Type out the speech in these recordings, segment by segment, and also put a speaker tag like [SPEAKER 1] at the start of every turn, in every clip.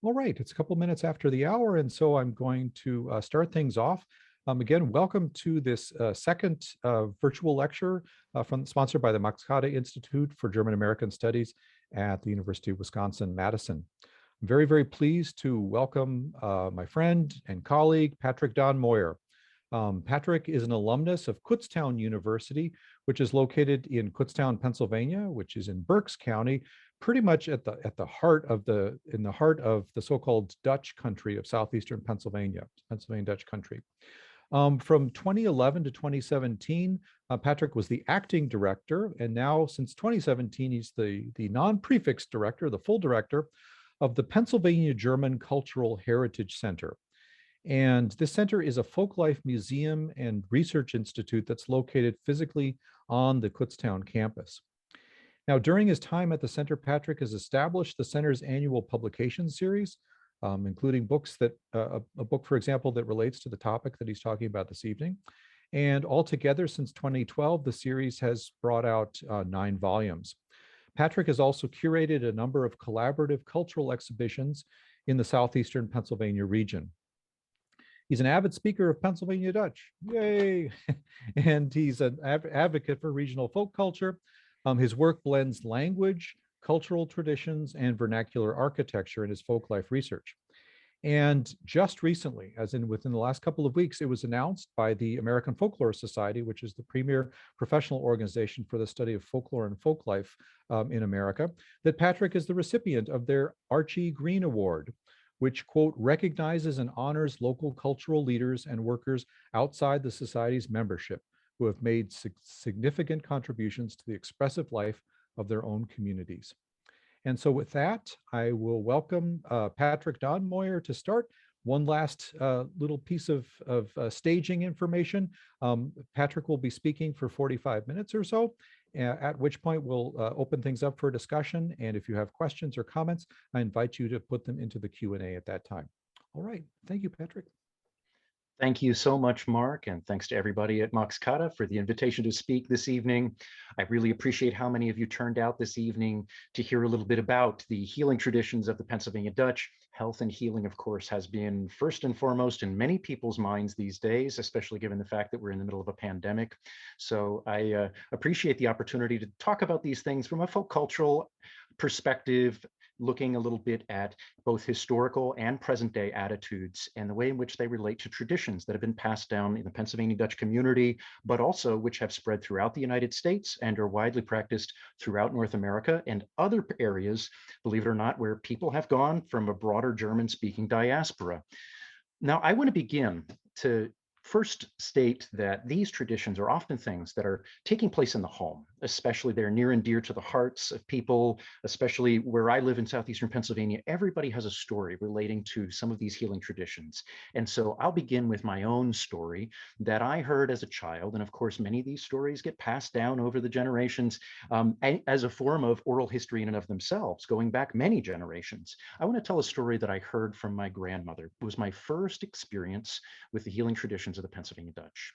[SPEAKER 1] All right, it's a couple minutes after the hour, and so I'm going to start things off. Again, welcome to this second virtual lecture sponsored by the Max Kade Institute for German American Studies at the University of Wisconsin-Madison. I'm very, very pleased to welcome my friend and colleague, Patrick Donmoyer. Patrick is an alumnus of Kutztown University, which is located in Kutztown, Pennsylvania, which is in Berks County, pretty much at the heart of the so-called Dutch country of southeastern Pennsylvania, Pennsylvania Dutch country. From 2011 to 2017, Patrick was the acting director, and now since 2017, he's the non-prefix director, the full director of the Pennsylvania German Cultural Heritage Center. And this center is a folklife museum and research institute that's located physically on the Kutztown campus. Now, during his time at the center, Patrick has established the center's annual publication series, including books that, a book, for example, that relates to the topic that he's talking about this evening. And altogether, since 2012, the series has brought out 9 volumes. Patrick has also curated a number of collaborative cultural exhibitions in the southeastern Pennsylvania region. He's an avid speaker of Pennsylvania Dutch, yay! And he's an advocate for regional folk culture. His work blends language, cultural traditions, and vernacular architecture in his folklife research. And just recently, as in within the last couple of weeks, it was announced by the American Folklore Society, which is the premier professional organization for the study of folklore and folklife in America, that Patrick is the recipient of their Archie Green Award, which, quote, recognizes and honors local cultural leaders and workers outside the society's membership who have made significant contributions to the expressive life of their own communities. And so with that, I will welcome Patrick Donmoyer to start. One last little piece of staging information. Patrick will be speaking for 45 minutes or so, at which point we'll open things up for a discussion. And if you have questions or comments, I invite you to put them into the Q&A at that time. All right. Thank you, Patrick.
[SPEAKER 2] Thank you so much, Mark, and thanks to everybody at Max Kade for the invitation to speak this evening. I really appreciate how many of you turned out this evening to hear a little bit about the healing traditions of the Pennsylvania Dutch. Health and healing, of course, has been first and foremost in many people's minds these days, especially given the fact that we're in the middle of a pandemic. So I appreciate the opportunity to talk about these things from a folk cultural perspective, looking a little bit at both historical and present day attitudes and the way in which they relate to traditions that have been passed down in the Pennsylvania Dutch community, but also which have spread throughout the United States and are widely practiced throughout North America and other areas, believe it or not, where people have gone from a broader German-speaking diaspora. Now, I want to begin to first state that these traditions are often things that are taking place in the home, especially they're near and dear to the hearts of people, especially where I live in southeastern Pennsylvania. Everybody has a story relating to some of these healing traditions. And so I'll begin with my own story that I heard as a child. And of course, many of these stories get passed down over the generations as a form of oral history in and of themselves, going back many generations. I want to tell a story that I heard from my grandmother. It was my first experience with the healing traditions of the Pennsylvania Dutch.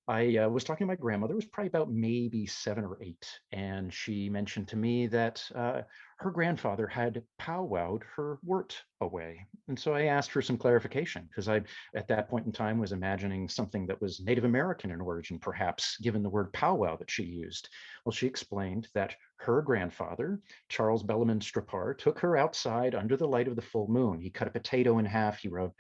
[SPEAKER 2] I was talking to my grandmother, it was probably about maybe 7 or 8, and she mentioned to me that her grandfather had powwowed her wort away. And so I asked for some clarification because I, at that point in time, was imagining something that was Native American in origin, perhaps, given the word powwow that she used. Well, she explained that her grandfather, Charles Bellarmine Strappar, took her outside under the light of the full moon. He cut a potato in half, he rubbed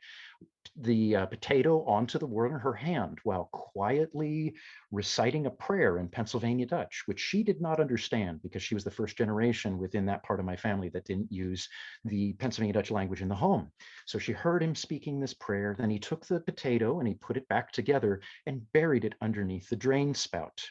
[SPEAKER 2] the potato onto the wort in her hand while quietly reciting a prayer in Pennsylvania Dutch, which she did not understand because she was the first generation within that part of my family that didn't use the Pennsylvania Dutch language in the home. So she heard him speaking this prayer, then he took the potato and he put it back together and buried it underneath the drain spout.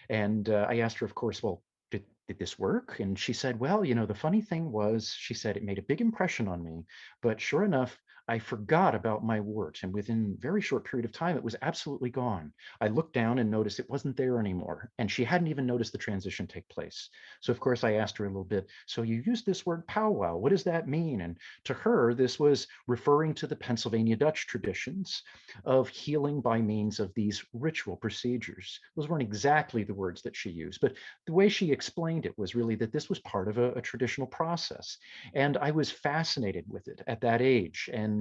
[SPEAKER 2] And I asked her, of course, well, did this work? And she said, well, you know, the funny thing was, she said, it made a big impression on me, but sure enough, I forgot about my wart, and within a very short period of time, it was absolutely gone. I looked down and noticed it wasn't there anymore, and she hadn't even noticed the transition take place. So of course I asked her a little bit, so you used this word powwow, what does that mean? And to her, this was referring to the Pennsylvania Dutch traditions of healing by means of these ritual procedures. Those weren't exactly the words that she used, but the way she explained it was really that this was part of a traditional process. And I was fascinated with it at that age, and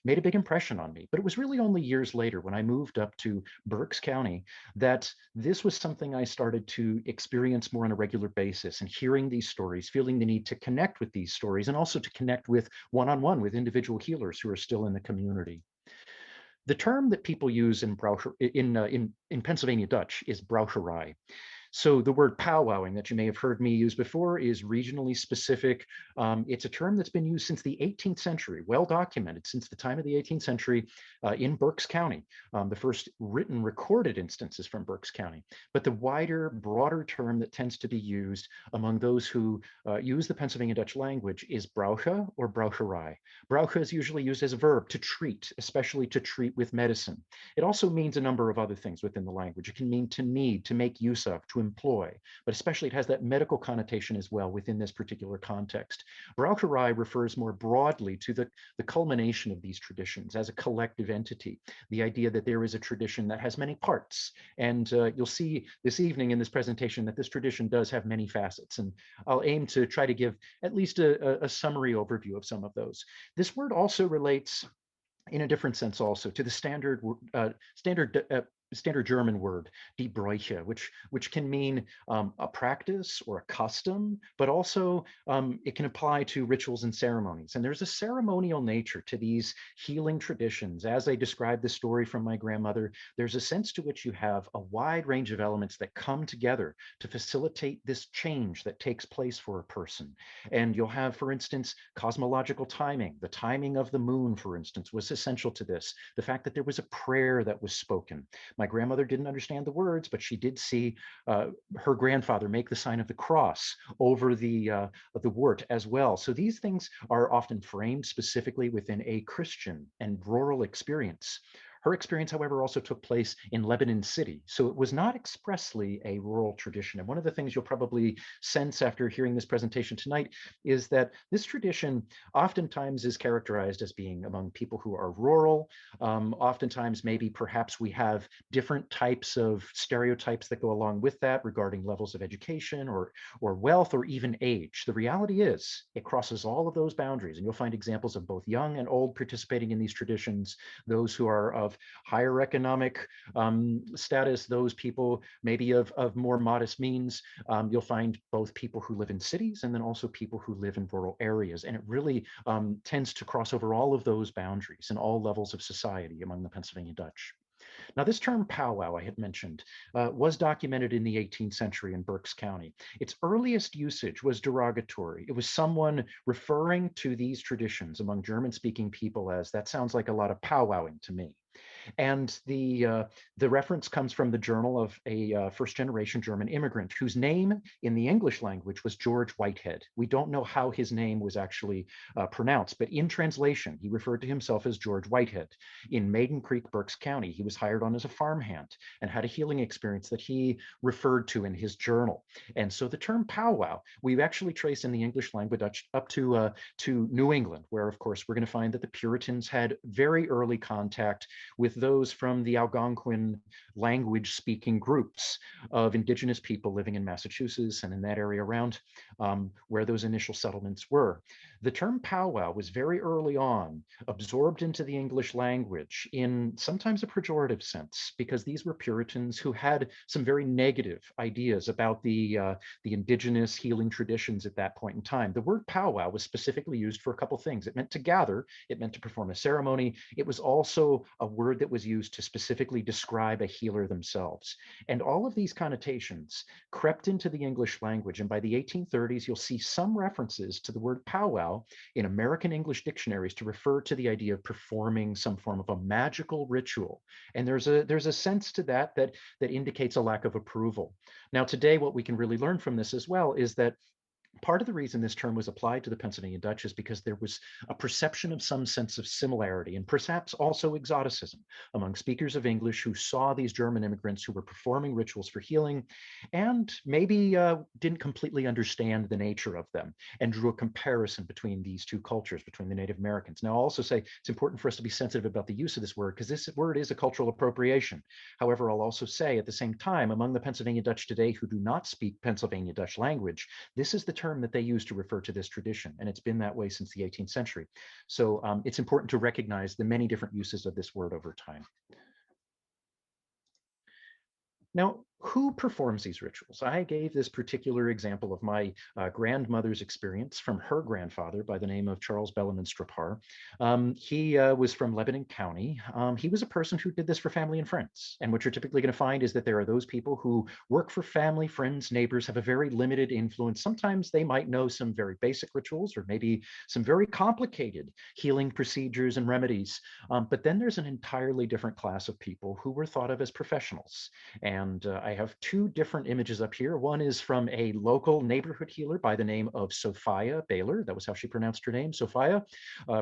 [SPEAKER 2] made a big impression on me. But it was really only years later, when I moved up to Berks County, that this was something I started to experience more on a regular basis, and hearing these stories, feeling the need to connect with these stories, and also to connect with one-on-one with individual healers who are still in the community. The term that people use in Pennsylvania Dutch is braucherij. So the word powwowing that you may have heard me use before is regionally specific. It's a term that's been used since the 18th century, well documented since the time of the 18th century in Berks County. The first written recorded instances from Berks County. But the wider, broader term that tends to be used among those who use the Pennsylvania Dutch language is brauche or braucherij. Brauche is usually used as a verb to treat, especially to treat with medicine. It also means a number of other things within the language. It can mean to need, to make use of, to employ, but especially it has that medical connotation as well within this particular context. Braucherij refers more broadly to the culmination of these traditions as a collective entity, the idea that there is a tradition that has many parts. And you'll see this evening in this presentation that this tradition does have many facets, and I'll aim to try to give at least a summary overview of some of those. This word also relates in a different sense also to the standard German word, die Bräuche, which can mean a practice or a custom, but also it can apply to rituals and ceremonies. And there's a ceremonial nature to these healing traditions. As I described the story from my grandmother, there's a sense to which you have a wide range of elements that come together to facilitate this change that takes place for a person. And you'll have, for instance, cosmological timing. The timing of the moon, for instance, was essential to this. The fact that there was a prayer that was spoken. My grandmother didn't understand the words, but she did see her grandfather make the sign of the cross over the wort as well. So these things are often framed specifically within a Christian and rural experience. Her experience, however, also took place in Lebanon City. So it was not expressly a rural tradition. And one of the things you'll probably sense after hearing this presentation tonight is that this tradition oftentimes is characterized as being among people who are rural. Oftentimes, maybe perhaps we have different types of stereotypes that go along with that regarding levels of education or wealth or even age. The reality is it crosses all of those boundaries, and you'll find examples of both young and old participating in these traditions, those who are of higher economic status, those people maybe of more modest means. You'll find both people who live in cities and then also people who live in rural areas. And it really tends to cross over all of those boundaries and all levels of society among the Pennsylvania Dutch. Now, this term powwow I had mentioned was documented in the 18th century in Berks County. Its earliest usage was derogatory. It was someone referring to these traditions among German-speaking people as, that sounds like a lot of powwowing to me. And the reference comes from the journal of a first-generation German immigrant whose name in the English language was George Whitehead. We don't know how his name was actually pronounced, but in translation, he referred to himself as George Whitehead. In Maiden Creek, Berks County, he was hired on as a farmhand and had a healing experience that he referred to in his journal. And so the term powwow, we've actually traced in the English language up to New England, where, of course, we're going to find that the Puritans had very early contact with those from the Algonquin language-speaking groups of indigenous people living in Massachusetts and in that area around where those initial settlements were. The term powwow was very early on absorbed into the English language in sometimes a pejorative sense, because these were Puritans who had some very negative ideas about the indigenous healing traditions at that point in time. The word powwow was specifically used for a couple things. It meant to gather, it meant to perform a ceremony. It was also a word that was used to specifically describe a healer themselves. And all of these connotations crept into the English language. And by the 1830s, you'll see some references to the word powwow in American English dictionaries to refer to the idea of performing some form of a magical ritual. And there's a sense to that indicates a lack of approval. Now, today, what we can really learn from this as well is that Part of the reason this term was applied to the Pennsylvania Dutch is because there was a perception of some sense of similarity and perhaps also exoticism among speakers of English who saw these German immigrants who were performing rituals for healing and maybe didn't completely understand the nature of them, and drew a comparison between these two cultures, between the Native Americans. Now, I'll also say it's important for us to be sensitive about the use of this word because this word is a cultural appropriation. However, I'll also say at the same time, among the Pennsylvania Dutch today who do not speak Pennsylvania Dutch language, this is the term that they use to refer to this tradition, and it's been that way since the 18th century. So it's important to recognize the many different uses of this word over time. Now, who performs these rituals? I gave this particular example of my grandmother's experience from her grandfather by the name of Charles Bellarmine Strapar. He was from Lebanon County. He was a person who did this for family and friends. And what you're typically going to find is that there are those people who work for family, friends, neighbors, have a very limited influence. Sometimes they might know some very basic rituals or maybe some very complicated healing procedures and remedies. But then there's an entirely different class of people who were thought of as professionals. And I have two different images up here. One is from a local neighborhood healer by the name of Sophia Baylor. That was how she pronounced her name, Sophia,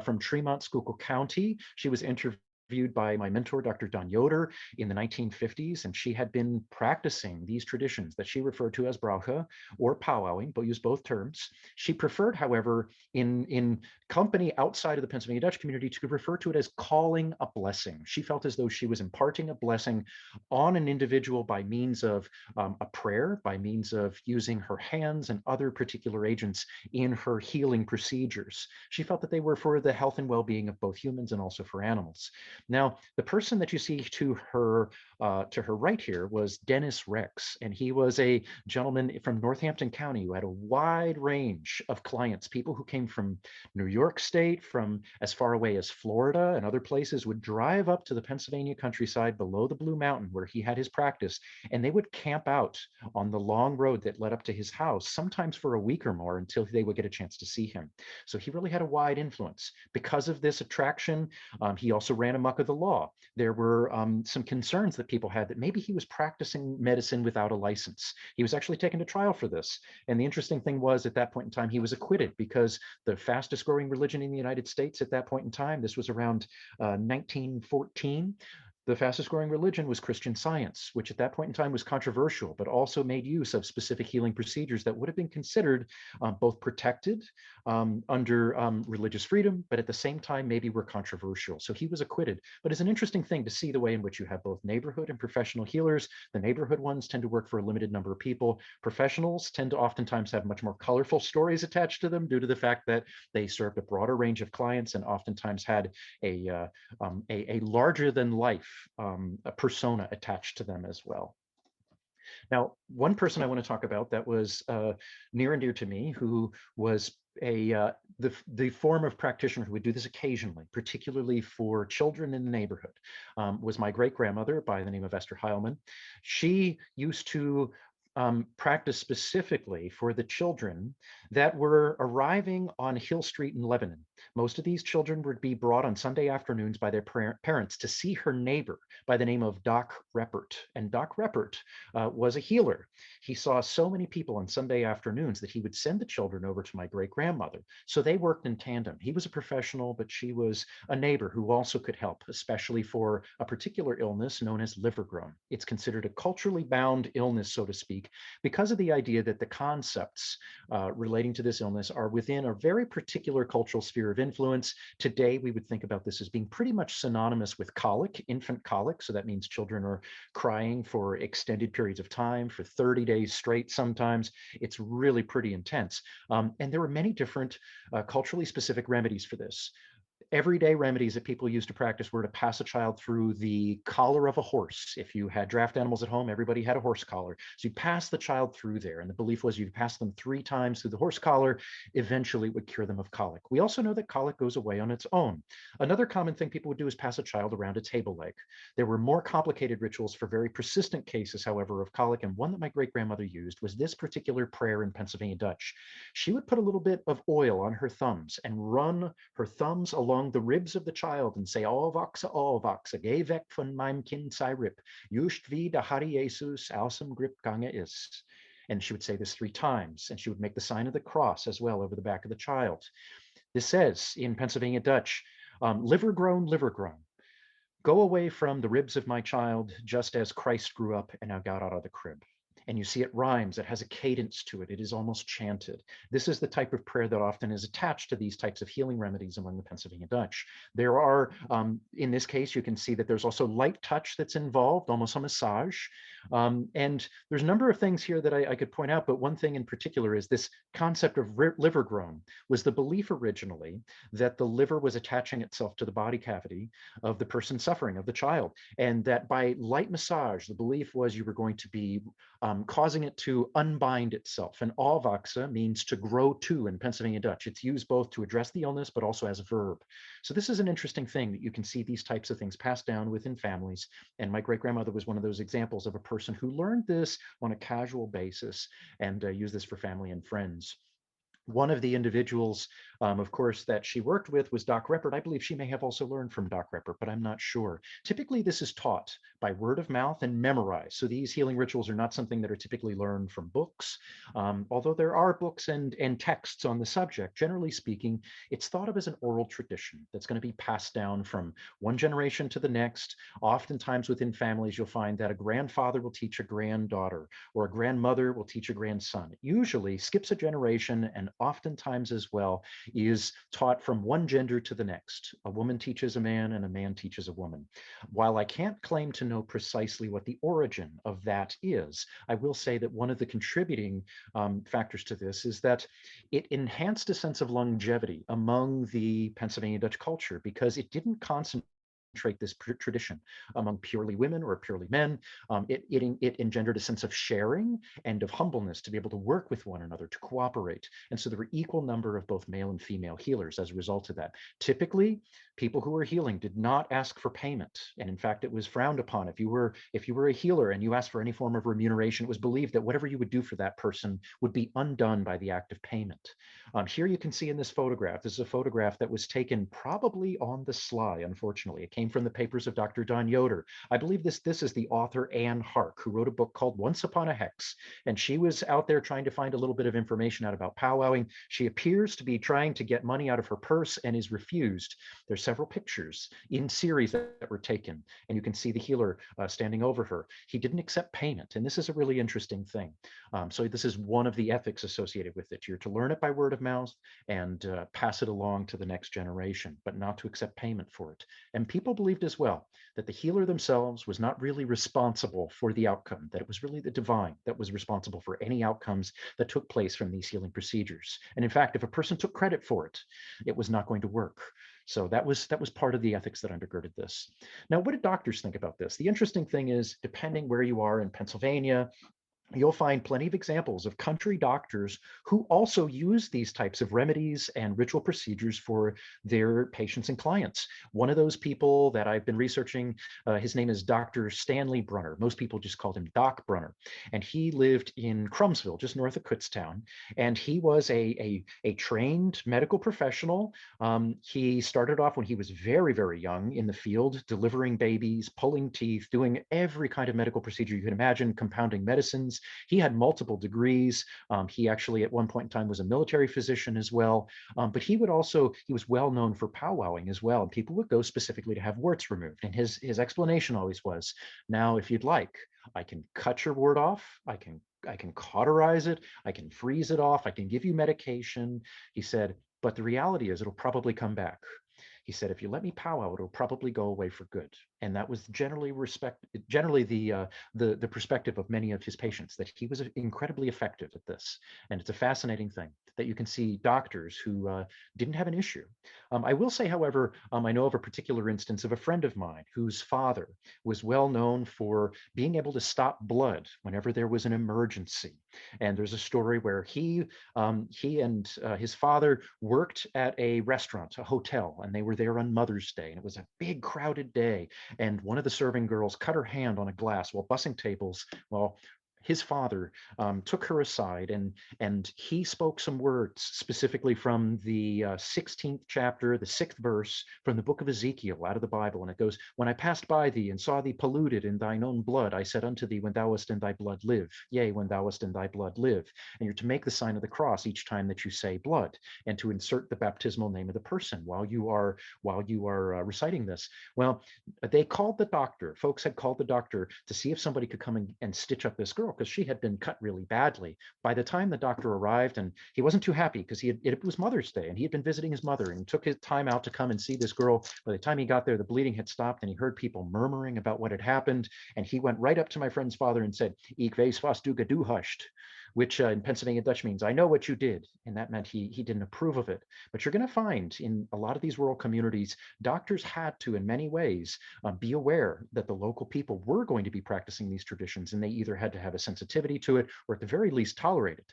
[SPEAKER 2] from Tremont, Schuylkill County. She was interviewed by my mentor, Dr. Don Yoder, in the 1950s, and she had been practicing these traditions that she referred to as brauche or powwowing, but used both terms. She preferred, however, in company outside of the Pennsylvania Dutch community to refer to it as calling a blessing. She felt as though she was imparting a blessing on an individual by means of a prayer, by means of using her hands and other particular agents in her healing procedures. She felt that they were for the health and well-being of both humans and also for animals. Now, the person that you see to her right here was Dennis Rex, and he was a gentleman from Northampton County who had a wide range of clients. People who came from New York State, from as far away as Florida and other places, would drive up to the Pennsylvania countryside below the Blue Mountain where he had his practice, and they would camp out on the long road that led up to his house, sometimes for a week or more, until they would get a chance to see him. So he really had a wide influence. Because of this attraction, he also ran amok of the law. There were some concerns that people had that maybe he was practicing medicine without a license. He was actually taken to trial for this. And the interesting thing was, at that point in time, he was acquitted because the fastest growing religion in the United States at that point in time, this was around 1914, the fastest growing religion was Christian Science, which at that point in time was controversial, but also made use of specific healing procedures that would have been considered both protected under religious freedom, but at the same time maybe were controversial. So he was acquitted. But it's an interesting thing to see the way in which you have both neighborhood and professional healers. The neighborhood ones tend to work for a limited number of people. Professionals tend to oftentimes have much more colorful stories attached to them due to the fact that they served a broader range of clients and oftentimes had a larger than life a persona attached to them as well. Now, one person I want to talk about that was near and dear to me, who was the form of practitioner who would do this occasionally, particularly for children in the neighborhood, was my great-grandmother by the name of Esther Heilman. She used to practice specifically for the children that were arriving on Hill Street in Lebanon. Most of these children would be brought on Sunday afternoons by their parents to see her neighbor by the name of Doc Reppert. And Doc Reppert was a healer. He saw so many people on Sunday afternoons that he would send the children over to my great-grandmother. So they worked in tandem. He was a professional, but she was a neighbor who also could help, especially for a particular illness known as Livergrown. It's considered a culturally bound illness, so to speak, because of the idea that the concepts relating to this illness are within a very particular cultural sphere of influence. Today, we would think about this as being pretty much synonymous with colic, infant colic. So that means children are crying for extended periods of time, for 30 days straight sometimes. It's really pretty intense. And there were many different culturally specific remedies for this. Everyday remedies that people used to practice were to pass a child through the collar of a horse. If you had draft animals at home, everybody had a horse collar. So you pass the child through there. And the belief was you'd pass them 3 times through the horse collar. Eventually it would cure them of colic. We also know that colic goes away on its own. Another common thing people would do is pass a child around a table leg. There were more complicated rituals for very persistent cases, however, of colic. And one that my great-grandmother used was this particular prayer in Pennsylvania Dutch. She would put a little bit of oil on her thumbs and run her thumbs along the ribs of the child and say, Alvaxa, geh weg von meinem Kind sei Rib, just wie der Herr Jesus aus dem Grip gange ist. And she would say this 3 times, and she would make the sign of the cross as well over the back of the child. This says in Pennsylvania Dutch, Livergrown, Livergrown. Go away from the ribs of my child, just as Christ grew up and now got out of the crib. And you see it rhymes, it has a cadence to it, it is almost chanted. This is the type of prayer that often is attached to these types of healing remedies among the Pennsylvania Dutch. There are, in this case, you can see that there's also light touch that's involved, almost a massage. And there's a number of things here that I could point out, but one thing in particular is this concept of liver grown was the belief originally that the liver was attaching itself to the body cavity of the person suffering, of the child, and that by light massage, the belief was you were going to be causing it to unbind itself. And avvaxa means to grow to in Pennsylvania Dutch. It's used both to address the illness, but also as a verb. So this is an interesting thing that you can see these types of things passed down within families. And my great-grandmother was one of those examples of a person who learned this on a casual basis and used this for family and friends. One of the individuals, of course, that she worked with was Doc Reppert. I believe she may have also learned from Doc Reppert, but I'm not sure. Typically, this is taught by word of mouth and memorized. So these healing rituals are not something that are typically learned from books. Although there are books and texts on the subject, generally speaking, it's thought of as an oral tradition that's going to be passed down from one generation to the next. Oftentimes within families, you'll find that a grandfather will teach a granddaughter, or a grandmother will teach a grandson. It usually skips a generation and oftentimes as well is taught from one gender to the next. A woman teaches a man and a man teaches a woman. While I can't claim to know precisely what the origin of that is, I will say that one of the contributing factors to this is that it enhanced a sense of longevity among the Pennsylvania Dutch culture because it didn't concentrate this tradition among purely women or purely men. It engendered a sense of sharing and of humbleness to be able to work with one another, to cooperate. And so there were equal number of both male and female healers as a result of that. Typically, people who were healing did not ask for payment. And in fact, it was frowned upon. If you were a healer and you asked for any form of remuneration, it was believed that whatever you would do for that person would be undone by the act of payment. Here you can see in this photograph, this is a photograph that was taken probably on the sly, unfortunately. It came from the papers of Dr. Don Yoder. I believe this is the author Anne Hark, who wrote a book called Once Upon a Hex. And she was out there trying to find a little bit of information out about powwowing. She appears to be trying to get money out of her purse and is refused. There's several pictures in series that were taken, and you can see the healer standing over her. He didn't accept payment, and this is a really interesting thing. So this is one of the ethics associated with it. You're to learn it by word of mouth and pass it along to the next generation, but not to accept payment for it. And people believed as well that the healer themselves was not really responsible for the outcome, that it was really the divine that was responsible for any outcomes that took place from these healing procedures. And in fact, if a person took credit for it, it was not going to work. So that was part of the ethics that undergirded this. Now, what did doctors think about this? The interesting thing is, depending where you are in Pennsylvania, you'll find plenty of examples of country doctors who also use these types of remedies and ritual procedures for their patients and clients. One of those people that I've been researching, his name is Dr. Stanley Brunner. Most people just called him Doc Brunner. And he lived in Crumbsville, just north of Kutztown. And he was a trained medical professional. He started off when he was very, very young in the field, delivering babies, pulling teeth, doing every kind of medical procedure you can imagine, compounding medicines. He had multiple degrees. He actually at one point in time was a military physician as well. But he was well known for powwowing as well. And people would go specifically to have warts removed. And his explanation always was, now, if you'd like, I can cut your wart off. I can cauterize it. I can freeze it off. I can give you medication. He said, but the reality is it'll probably come back. He said, if you let me powwow, it'll probably go away for good. And that was generally the perspective of many of his patients, that he was incredibly effective at this. And it's a fascinating thing that you can see doctors who didn't have an issue. I will say, however, I know of a particular instance of a friend of mine whose father was well known for being able to stop blood whenever there was an emergency. And there's a story where he and his father worked at a restaurant, a hotel, and they were there on Mother's Day. And it was a big crowded day. And one of the serving girls cut her hand on a glass while bussing tables. Well, his father took her aside, and he spoke some words specifically from the 16th chapter, the 6th verse from the book of Ezekiel out of the Bible. And it goes, "When I passed by thee and saw thee polluted in thine own blood, I said unto thee, when thou wast in thy blood, live. Yea, when thou wast in thy blood, live." And you're to make the sign of the cross each time that you say blood, and to insert the baptismal name of the person while you are reciting this. Well, they called the doctor. Folks had called the doctor to see if somebody could come and stitch up this girl because she had been cut really badly. By the time the doctor arrived, and he wasn't too happy because it was Mother's Day and he had been visiting his mother and took his time out to come and see this girl. By the time he got there, the bleeding had stopped and he heard people murmuring about what had happened. And he went right up to my friend's father and said, "Ik weet wat du gedaan," which in Pennsylvania Dutch means, "I know what you did." And that meant he didn't approve of it. But you're going to find in a lot of these rural communities, doctors had to, in many ways, be aware that the local people were going to be practicing these traditions, and they either had to have a sensitivity to it or at the very least tolerate it.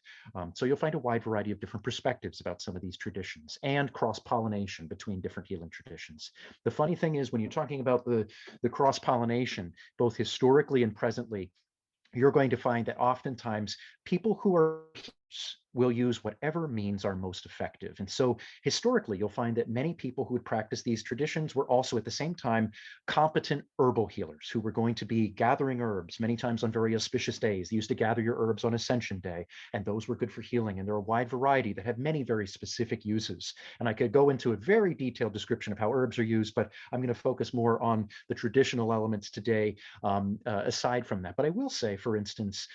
[SPEAKER 2] So you'll find a wide variety of different perspectives about some of these traditions and cross-pollination between different healing traditions. The funny thing is, when you're talking about the cross-pollination, both historically and presently, you're going to find that oftentimes people who are will use whatever means are most effective. And so historically, you'll find that many people who would practice these traditions were also at the same time competent herbal healers who were going to be gathering herbs many times on very auspicious days. They used to gather your herbs on Ascension Day, and those were good for healing. And there are a wide variety that have many very specific uses. And I could go into a very detailed description of how herbs are used, but I'm going to focus more on the traditional elements today aside from that. But I will say, for instance,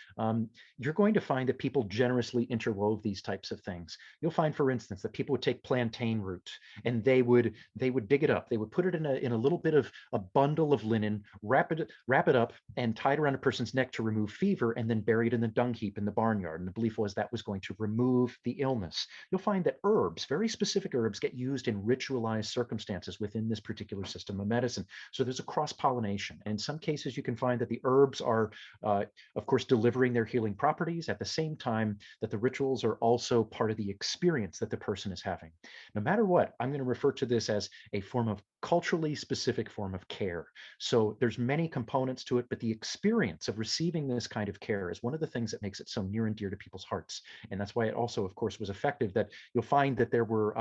[SPEAKER 2] you're going to find that people generously interwove these types of things. You'll find, for instance, that people would take plantain root and they would dig it up. They would put it in a little bit of a bundle of linen, wrap it up, and tie it around a person's neck to remove fever, and then bury it in the dung heap in the barnyard. And the belief was that was going to remove the illness. You'll find that herbs, very specific herbs, get used in ritualized circumstances within this particular system of medicine. So there's a cross-pollination. And in some cases, you can find that the herbs are, of course, delivering their healing properties at the same time that the rituals are also part of the experience that the person is having. No matter what, I'm going to refer to this as a form of culturally specific form of care. So there's many components to it, but the experience of receiving this kind of care is one of the things that makes it so near and dear to people's hearts. And that's why it also, of course, was effective, that you'll find that there were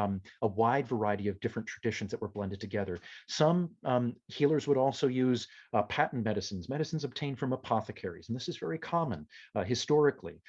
[SPEAKER 2] a wide variety of different traditions that were blended together. Some healers would also use patent medicines obtained from apothecaries, and this is very common historically.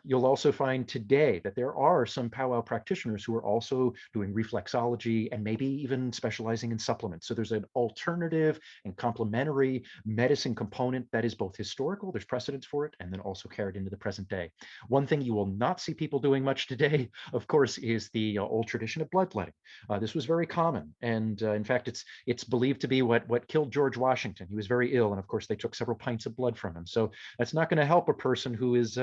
[SPEAKER 2] You'll also find today that there are some powwow practitioners who are also doing reflexology and maybe even specializing in supplements. So there's an alternative and complementary medicine component that is both historical, there's precedence for it, and then also carried into the present day. One thing you will not see people doing much today, of course, is the old tradition of bloodletting. This was very common. And in fact, it's believed to be what killed George Washington. He was very ill. And of course, they took several pints of blood from him. So that's not going to help a person who's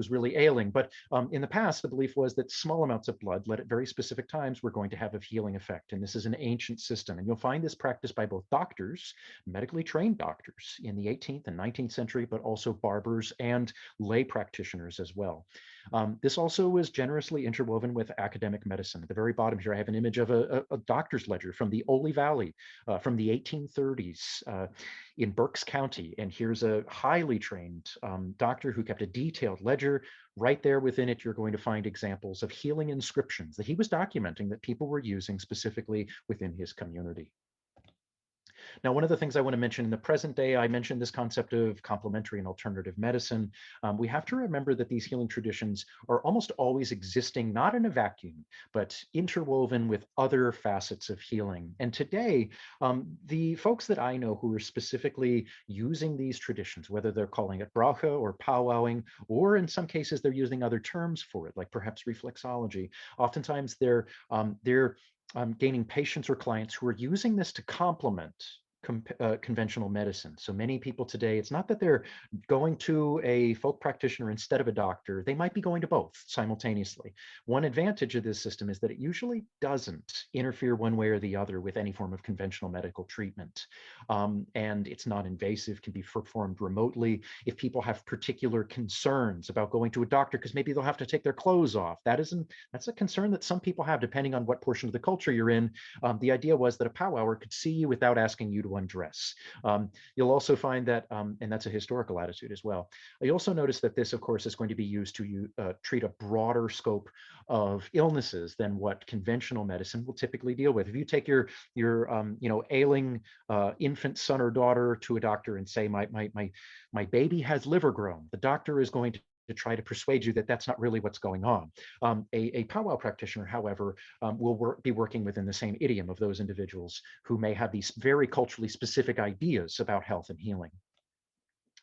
[SPEAKER 2] really ailing. But in the past, the belief was that small amounts of blood let at very specific times were going to have a healing effect. And this is an ancient system. And you'll find this practiced by both doctors, medically trained doctors in the 18th and 19th century, but also barbers and lay practitioners as well. This also was generously interwoven with academic medicine. At the very bottom here, I have an image of a doctor's ledger from the Ole Valley from the 1830s in Berks County. And here's a highly trained doctor who kept a detailed ledger. Right there within it, you're going to find examples of healing inscriptions that he was documenting that people were using specifically within his community. Now, one of the things I want to mention in the present day, I mentioned this concept of complementary and alternative medicine. We have to remember that these healing traditions are almost always existing, not in a vacuum, but interwoven with other facets of healing. And today, the folks that I know who are specifically using these traditions, whether they're calling it bracha or powwowing, or in some cases they're using other terms for it, like perhaps reflexology, oftentimes they're gaining patients or clients who are using this to complement conventional medicine. So many people today, it's not that they're going to a folk practitioner instead of a doctor. They might be going to both simultaneously. One advantage of this system is that it usually doesn't interfere one way or the other with any form of conventional medical treatment. And it's not invasive, can be performed remotely. If people have particular concerns about going to a doctor, because maybe they'll have to take their clothes off, that's a concern that some people have depending on what portion of the culture you're in. The idea was that a powwower could see you without asking you to one dress? You'll also find that, and that's a historical attitude as well. You also notice that this, of course, is going to be used to treat a broader scope of illnesses than what conventional medicine will typically deal with. If you take your ailing infant son or daughter to a doctor and say, my baby has Livergrown, the doctor is going to try to persuade you that that's not really what's going on. A powwow practitioner, however, will be working within the same idiom of those individuals who may have these very culturally specific ideas about health and healing.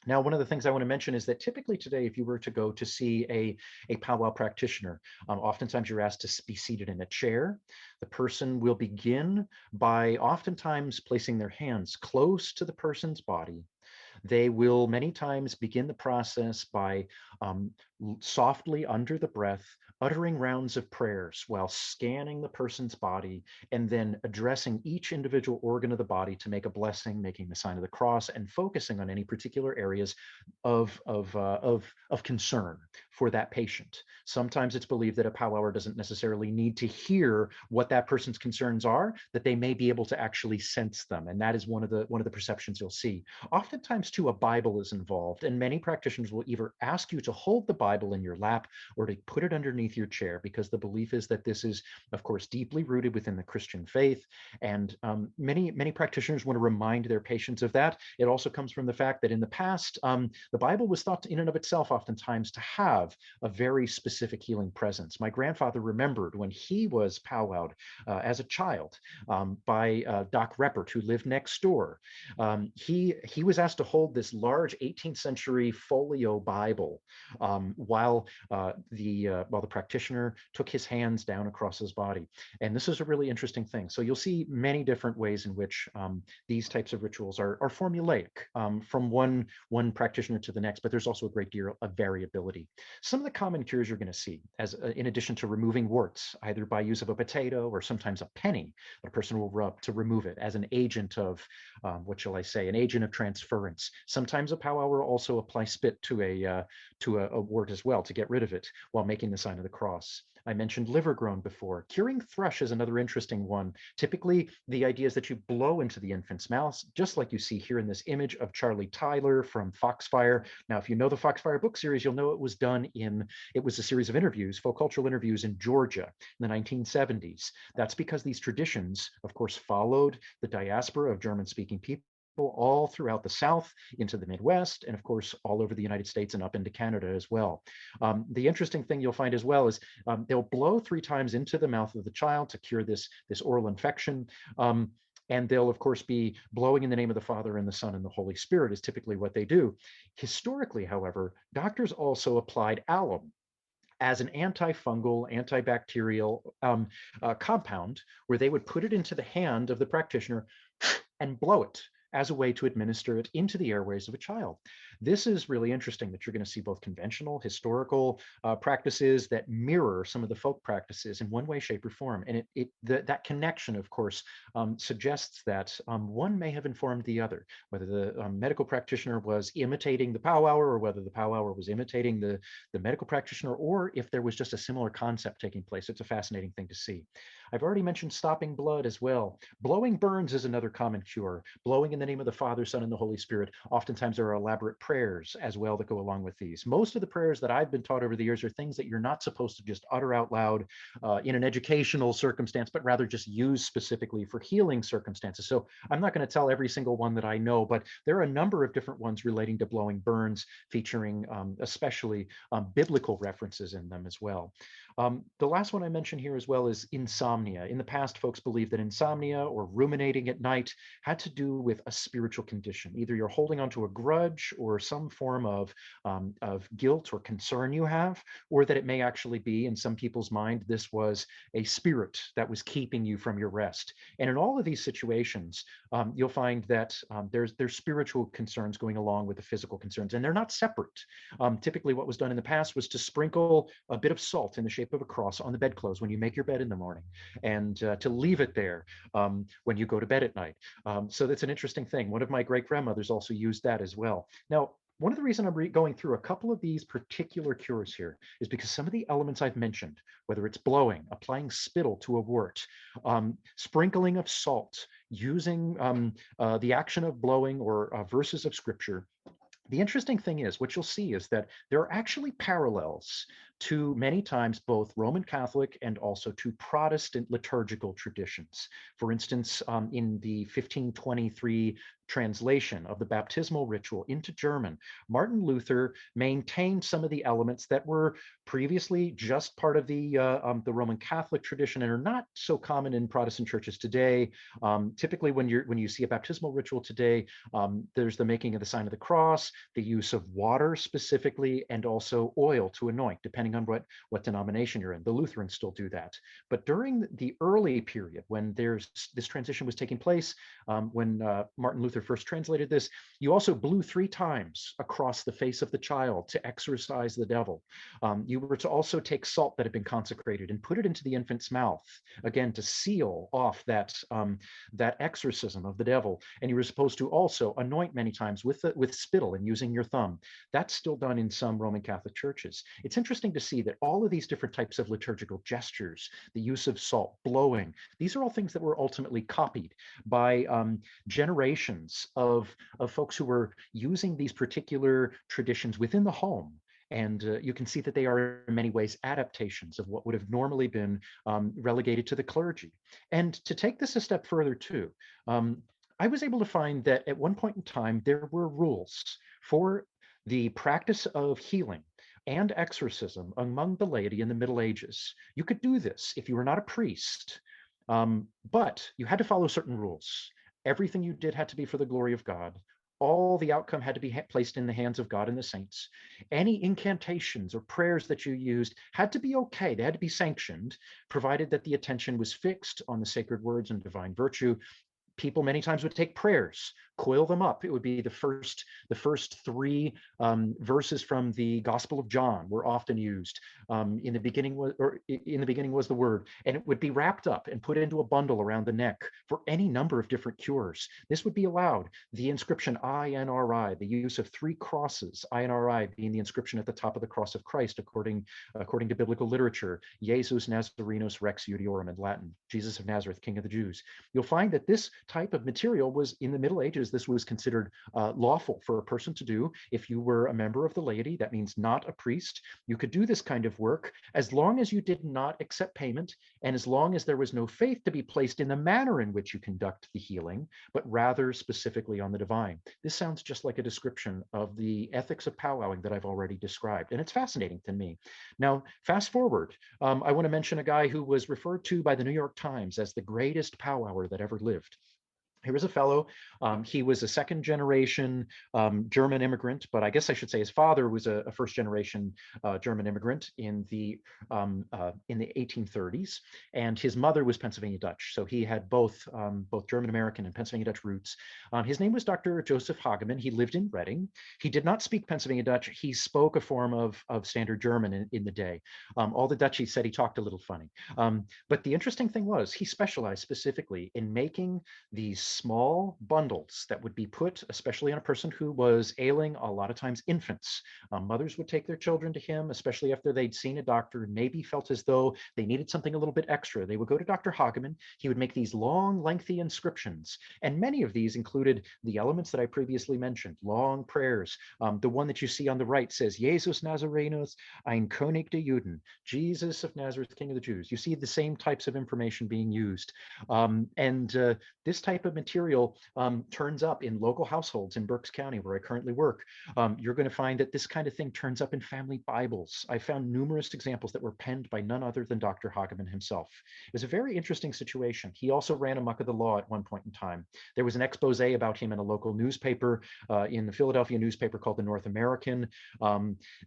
[SPEAKER 2] Now, one of the things I want to mention is that typically today, if you were to go to see a powwow practitioner, oftentimes you're asked to be seated in a chair. The person will begin by oftentimes placing their hands close to the person's body. They will many times begin the process by softly under the breath, uttering rounds of prayers while scanning the person's body and then addressing each individual organ of the body to make a blessing, making the sign of the cross, and focusing on any particular areas of concern for that patient. Sometimes it's believed that a powwower doesn't necessarily need to hear what that person's concerns are, that they may be able to actually sense them, and that is one of the perceptions you'll see. Oftentimes, too, a Bible is involved, and many practitioners will either ask you to hold the Bible in your lap or to put it underneath your chair, because the belief is that this is, of course, deeply rooted within the Christian faith, and many practitioners want to remind their patients of that. It also comes from the fact that in the past, the Bible was thought in and of itself oftentimes to have a very specific healing presence. My grandfather remembered when he was powwowed as a child by Doc Reppert, who lived next door. He was asked to hold this large 18th century folio Bible while the practitioner took his hands down across his body. And this is a really interesting thing. So you'll see many different ways in which these types of rituals are formulaic from one practitioner to the next, but there's also a great deal of variability. Some of the common cures you're going to see, as in addition to removing warts, either by use of a potato or sometimes a penny that a person will rub to remove it as an agent of, an agent of transference. Sometimes a powwower will also apply spit to a wart as well to get rid of it while making the sign of the cross. I mentioned Livergrown before. Curing thrush is another interesting one. Typically, the idea is that you blow into the infant's mouth, just like you see here in this image of Charlie Tyler from Foxfire. Now, if you know the Foxfire book series, you'll know it was a series of interviews, folk cultural interviews in Georgia in the 1970s. That's because these traditions, of course, followed the diaspora of German-speaking people all throughout the South into the Midwest, and of course, all over the United States and up into Canada as well. The interesting thing you'll find as well is they'll blow 3 times into the mouth of the child to cure this oral infection. And they'll, of course, be blowing in the name of the Father and the Son and the Holy Spirit is typically what they do. Historically, however, doctors also applied alum as an antifungal, antibacterial compound, where they would put it into the hand of the practitioner and blow it as a way to administer it into the airways of a child. This is really interesting that you're going to see both conventional, historical practices that mirror some of the folk practices in one way, shape, or form. And that connection, of course, suggests that one may have informed the other, whether the medical practitioner was imitating the powwower or whether the powwower was imitating the medical practitioner, or if there was just a similar concept taking place. It's a fascinating thing to see. I've already mentioned stopping blood as well. Blowing burns is another common cure. Blowing in the name of the Father, Son, and the Holy Spirit. Oftentimes there are elaborate prayers as well that go along with these. Most of the prayers that I've been taught over the years are things that you're not supposed to just utter out loud in an educational circumstance, but rather just use specifically for healing circumstances. So I'm not going to tell every single one that I know, but there are a number of different ones relating to blowing burns, featuring especially biblical references in them as well. The last one I mentioned here as well is insomnia. In the past, folks believed that insomnia or ruminating at night had to do with a spiritual condition. Either you're holding onto a grudge or some form of guilt or concern you have, or that it may actually be, in some people's mind, this was a spirit that was keeping you from your rest. And in all of these situations, you'll find that there's spiritual concerns going along with the physical concerns, and they're not separate. Typically, what was done in the past was to sprinkle a bit of salt in the shape of a cross on the bedclothes when you make your bed in the morning, and to leave it there when you go to bed at night. So that's an interesting thing. One of my great grandmothers also used that as well. Now, one of the reasons I'm going through a couple of these particular cures here is because some of the elements I've mentioned, whether it's blowing, applying spittle to a wart, sprinkling of salt, using the action of blowing or verses of scripture, the interesting thing is, what you'll see is that there are actually parallels to many times both Roman Catholic and also to Protestant liturgical traditions. For instance, in the 1523 translation of the Baptismal Ritual into German, Martin Luther maintained some of the elements that were previously just part of the Roman Catholic tradition and are not so common in Protestant churches today. Typically, when you see a baptismal ritual today, there's the making of the sign of the cross, the use of water specifically, and also oil to anoint, depending on what denomination you're in. The Lutherans still do that. But during the early period, when this transition was taking place, when Martin Luther first translated this, you also blew 3 times across the face of the child to exorcise the devil. You were to also take salt that had been consecrated and put it into the infant's mouth, again, to seal off that exorcism of the devil. And you were supposed to also anoint many times with spittle and using your thumb. That's still done in some Roman Catholic churches. It's interesting to see that all of these different types of liturgical gestures, the use of salt, blowing, these are all things that were ultimately copied by generations of folks who were using these particular traditions within the home. And you can see that they are in many ways adaptations of what would have normally been relegated to the clergy. And to take this a step further too, I was able to find that at one point in time, there were rules for the practice of healing and exorcism among the laity in the Middle Ages. You could do this if you were not a priest, but you had to follow certain rules. Everything you did had to be for the glory of God. All the outcome had to be placed in the hands of God and the saints. Any incantations or prayers that you used had to be okay. They had to be sanctioned, provided that the attention was fixed on the sacred words and divine virtue. People many times would take prayers, coil them up. It would be the first 3 verses from the Gospel of John were often used. In the beginning was the Word, and it would be wrapped up and put into a bundle around the neck for any number of different cures. This would be allowed. The inscription INRI, the use of 3 crosses, INRI being the inscription at the top of the cross of Christ, according to biblical literature, Jesus Nazarenus Rex Judiorum in Latin, Jesus of Nazareth, King of the Jews. You'll find that this type of material was, in the Middle Ages, this was considered lawful for a person to do. If you were a member of the laity, that means not a priest, you could do this kind of work as long as you did not accept payment and as long as there was no faith to be placed in the manner in which you conduct the healing, but rather specifically on the divine. This sounds just like a description of the ethics of powwowing that I've already described, and it's fascinating to me. Now, fast forward, I want to mention a guy who was referred to by the New York Times as the greatest powwower that ever lived. Here was a fellow, he was a 2nd generation German immigrant, but I guess I should say his father was a 1st generation German immigrant in the 1830s, and his mother was Pennsylvania Dutch. So he had both German American and Pennsylvania Dutch roots. His name was Dr. Joseph Hageman. He lived in Reading. He did not speak Pennsylvania Dutch. He spoke a form of standard German in the day. All the Dutch, he said he talked a little funny. But the interesting thing was he specialized specifically in making these small bundles that would be put, especially on a person who was ailing, a lot of times infants. Mothers would take their children to him, especially after they'd seen a doctor and maybe felt as though they needed something a little bit extra. They would go to Dr. Hageman. He would make these long, lengthy inscriptions. And many of these included the elements that I previously mentioned, long prayers. The one that you see on the right says, Jesus Nazarenus, ein König der Juden, Jesus of Nazareth, King of the Jews. You see the same types of information being used. This type of material turns up in local households in Berks County, where I currently work. You're going to find that this kind of thing turns up in family Bibles. I found numerous examples that were penned by none other than Dr. Hageman himself. It was a very interesting situation. He also ran amok of the law at one point in time. There was an expose about him in a local newspaper, in the Philadelphia newspaper called the North American.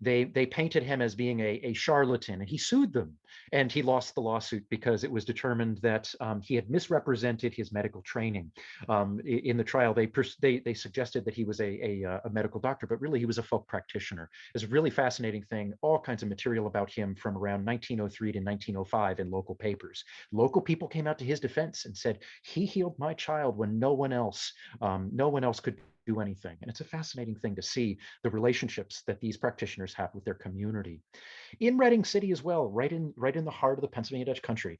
[SPEAKER 2] They painted him as being a charlatan, and he sued them. And he lost the lawsuit because it was determined that he had misrepresented his medical training. In the trial, they suggested that he was a medical doctor, but really he was a folk practitioner. It's a really fascinating thing, all kinds of material about him from around 1903 to 1905 in local papers. Local people came out to his defense and said, he healed my child when no one else could do anything. And it's a fascinating thing to see the relationships that these practitioners have with their community. In Reading City as well, right in the heart of the Pennsylvania Dutch country,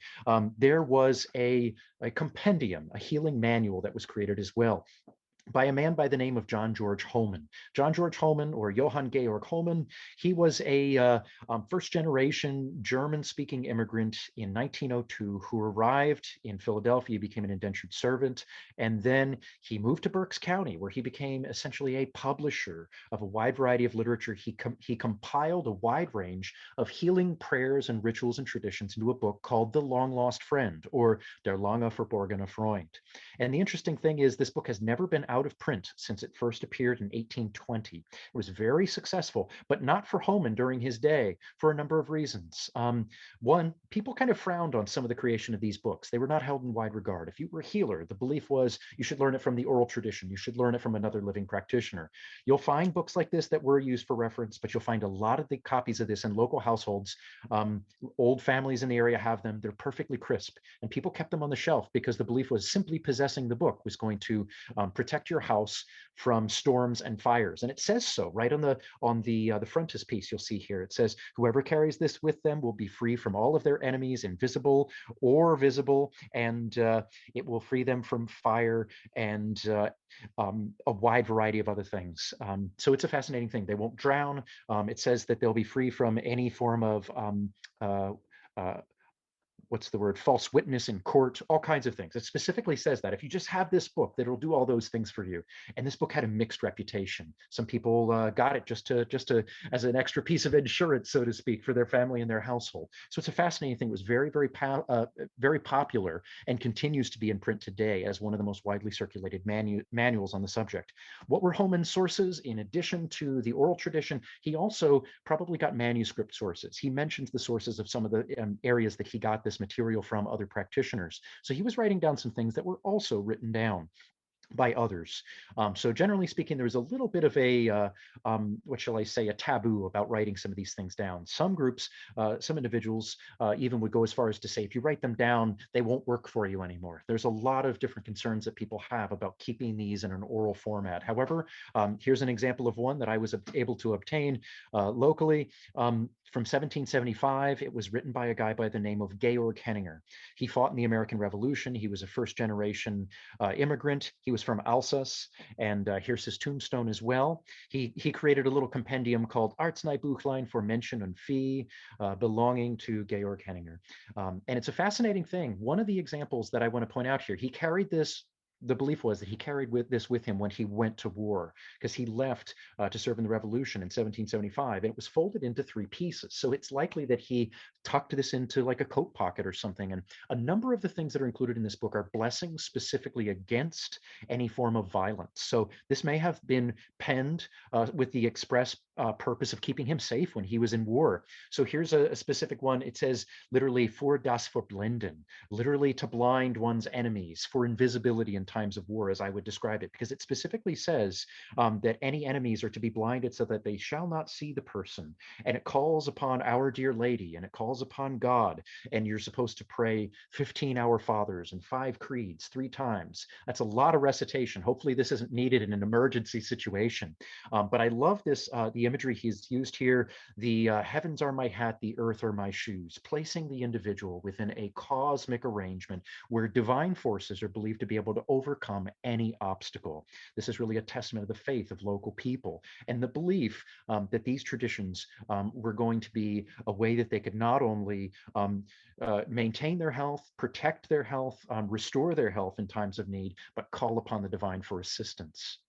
[SPEAKER 2] there was a compendium, a healing manual that was created as well by a man by the name of John George Holman. John George Holman, or Johann Georg Holman, he was a first-generation German-speaking immigrant in 1902 who arrived in Philadelphia, became an indentured servant, and then he moved to Berks County, where he became essentially a publisher of a wide variety of literature. He compiled a wide range of healing prayers and rituals and traditions into a book called The Long Lost Friend, or Der lange verborgene Freund. And the interesting thing is this book has never been out of print since it first appeared in 1820. It was very successful, but not for Holman during his day for a number of reasons. One, people kind of frowned on some of the creation of these books. They were not held in wide regard. If you were a healer, the belief was you should learn it from the oral tradition. You should learn it from another living practitioner. You'll find books like this that were used for reference, but you'll find a lot of the copies of this in local households. Old families in the area have them. They're perfectly crisp, and people kept them on the shelf because the belief was simply possessing the book was going to protect your house from storms and fires. And it says so right on the frontispiece you'll see here. It says, whoever carries this with them will be free from all of their enemies, invisible or visible, and it will free them from fire and a wide variety of other things. So it's a fascinating thing. They won't drown. It says that they'll be free from any form of what's the word, false witness in court, all kinds of things. It specifically says that if you just have this book, that it'll do all those things for you. And this book had a mixed reputation. Some people got it just to as an extra piece of insurance, so to speak, for their family and their household. So it's a fascinating thing. It was very, very popular and continues to be in print today as one of the most widely circulated manuals on the subject. What were Holman's sources? In addition to the oral tradition, he also probably got manuscript sources. He mentions the sources of some of the areas that he got this material from, other practitioners. So he was writing down some things that were also written down by others. So generally speaking, there was a little bit of a, what shall I say, a taboo about writing some of these things down. Some groups, some individuals even would go as far as to say, if you write them down, they won't work for you anymore. There's a lot of different concerns that people have about keeping these in an oral format. However, here's an example of one that I was able to obtain locally. From 1775, it was written by a guy by the name of Georg Menik. He fought in the American Revolution. He was a first-generation immigrant. He was from Alsace, and here's his tombstone as well. He created a little compendium called Arzneibuchlein for Menschen und Vieh, belonging to Georg Menik. And it's a fascinating thing. One of the examples that I want to point out here, he carried this. The belief was that he carried this with him when he went to war, because he left to serve in the Revolution in 1775, and it was folded into 3 pieces. So it's likely that he tucked this into like a coat pocket or something. And a number of the things that are included in this book are blessings specifically against any form of violence. So this may have been penned with the express purpose of keeping him safe when he was in war. So here's a specific one. It says literally for das Verblenden, literally to blind one's enemies, for invisibility in times of war, as I would describe it, because it specifically says that any enemies are to be blinded so that they shall not see the person. And it calls upon Our Dear Lady, and it calls upon God, and you're supposed to pray 15 Our Fathers and 5 creeds 3 times. That's a lot of recitation. Hopefully this isn't needed in an emergency situation. But I love this, the imagery he's used here. The heavens are my hat, the earth are my shoes, placing the individual within a cosmic arrangement where divine forces are believed to be able to overcome any obstacle. This is really a testament of the faith of local people and the belief that these traditions were going to be a way that they could not only maintain their health, protect their health, restore their health in times of need, but call upon the divine for assistance.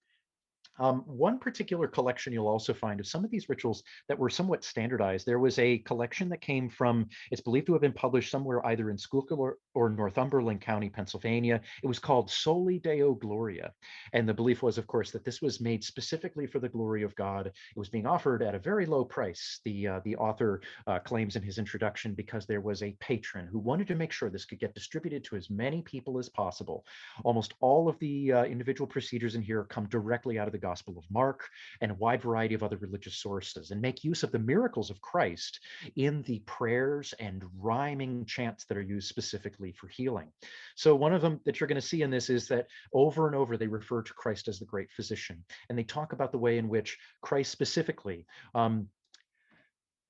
[SPEAKER 2] One particular collection you'll also find of some of these rituals that were somewhat standardized. There was a collection that came from, it's believed to have been published somewhere either in Schuylkill or Northumberland County, Pennsylvania. It was called Soli Deo Gloria. And the belief was, of course, that this was made specifically for the glory of God. It was being offered at a very low price, the author claims in his introduction, because there was a patron who wanted to make sure this could get distributed to as many people as possible. Almost all of the individual procedures in here come directly out of the Gospel of Mark and a wide variety of other religious sources, and make use of the miracles of Christ in the prayers and rhyming chants that are used specifically specifically for healing. So one of them that you're going to see in this is that over and over they refer to Christ as the great physician, and they talk about the way in which Christ specifically,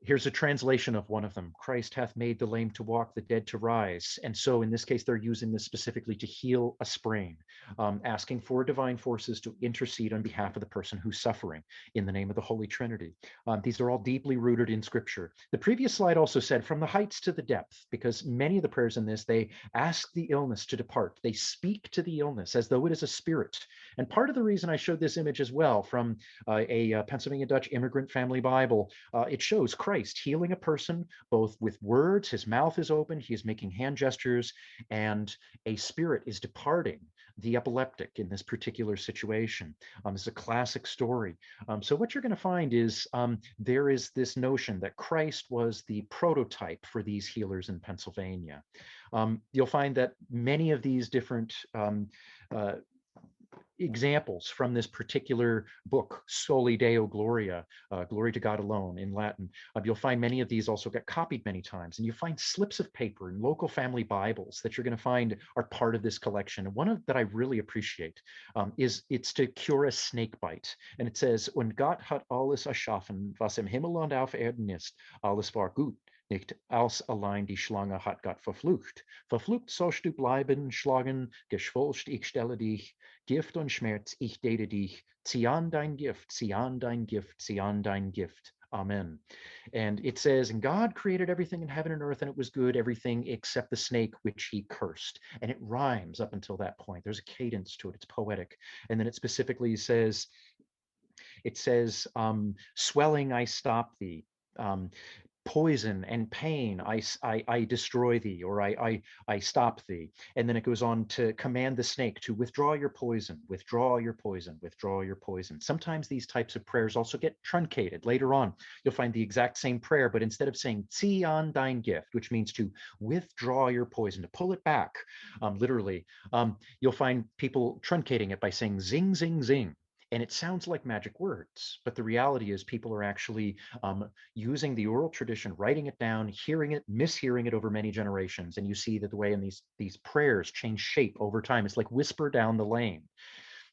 [SPEAKER 2] here's a translation of one of them. Christ hath made the lame to walk, the dead to rise. And so in this case, they're using this specifically to heal a sprain, asking for divine forces to intercede on behalf of the person who's suffering in the name of the Holy Trinity. These are all deeply rooted in Scripture. The previous slide also said from the heights to the depth, because many of the prayers in this, they ask the illness to depart. They speak to the illness as though it is a spirit. And part of the reason I showed this image as well from a Pennsylvania Dutch immigrant family Bible, it shows Christ healing a person both with words, his mouth is open, he is making hand gestures, and a spirit is departing the epileptic in this particular situation. This is a classic story. So what you're going to find is there is this notion that Christ was the prototype for these healers in Pennsylvania. You'll find that many of these different examples from this particular book, Soli Deo Gloria, Glory to God Alone in Latin. You'll find many of these also get copied many times, and you find slips of paper in local family Bibles that you're going to find are part of this collection. And one of that I really appreciate is it's to cure a snake bite. And it says, "Und Gott hat alles erschaffen, was im Himmel und auf Erden ist, alles war gut. Nicht als allein die Schlange hat Gott verflucht. Verflucht sollst du bleiben, schlagen, geschwolst, ich stelle dich, Gift und Schmerz, ich date dich, zieh an dein Gift, zieh an dein Gift, zieh an dein Gift. Amen." And it says, "And God created everything in heaven and earth, and it was good, everything except the snake, which he cursed." And it rhymes up until that point. There's a cadence to it. It's poetic. And then it specifically says, swelling, I stop thee. Poison and pain, I destroy thee, or I stop thee. And then it goes on to command the snake to withdraw your poison, withdraw your poison, withdraw your poison. Sometimes these types of prayers also get truncated. Later on, you'll find the exact same prayer, but instead of saying zieh an dein Gift, which means to withdraw your poison, to pull it back, literally, you'll find people truncating it by saying zing, zing, zing. And it sounds like magic words, but the reality is people are actually using the oral tradition, writing it down, hearing it, mishearing it over many generations. And you see that the way in these prayers change shape over time. It's like whisper down the lane.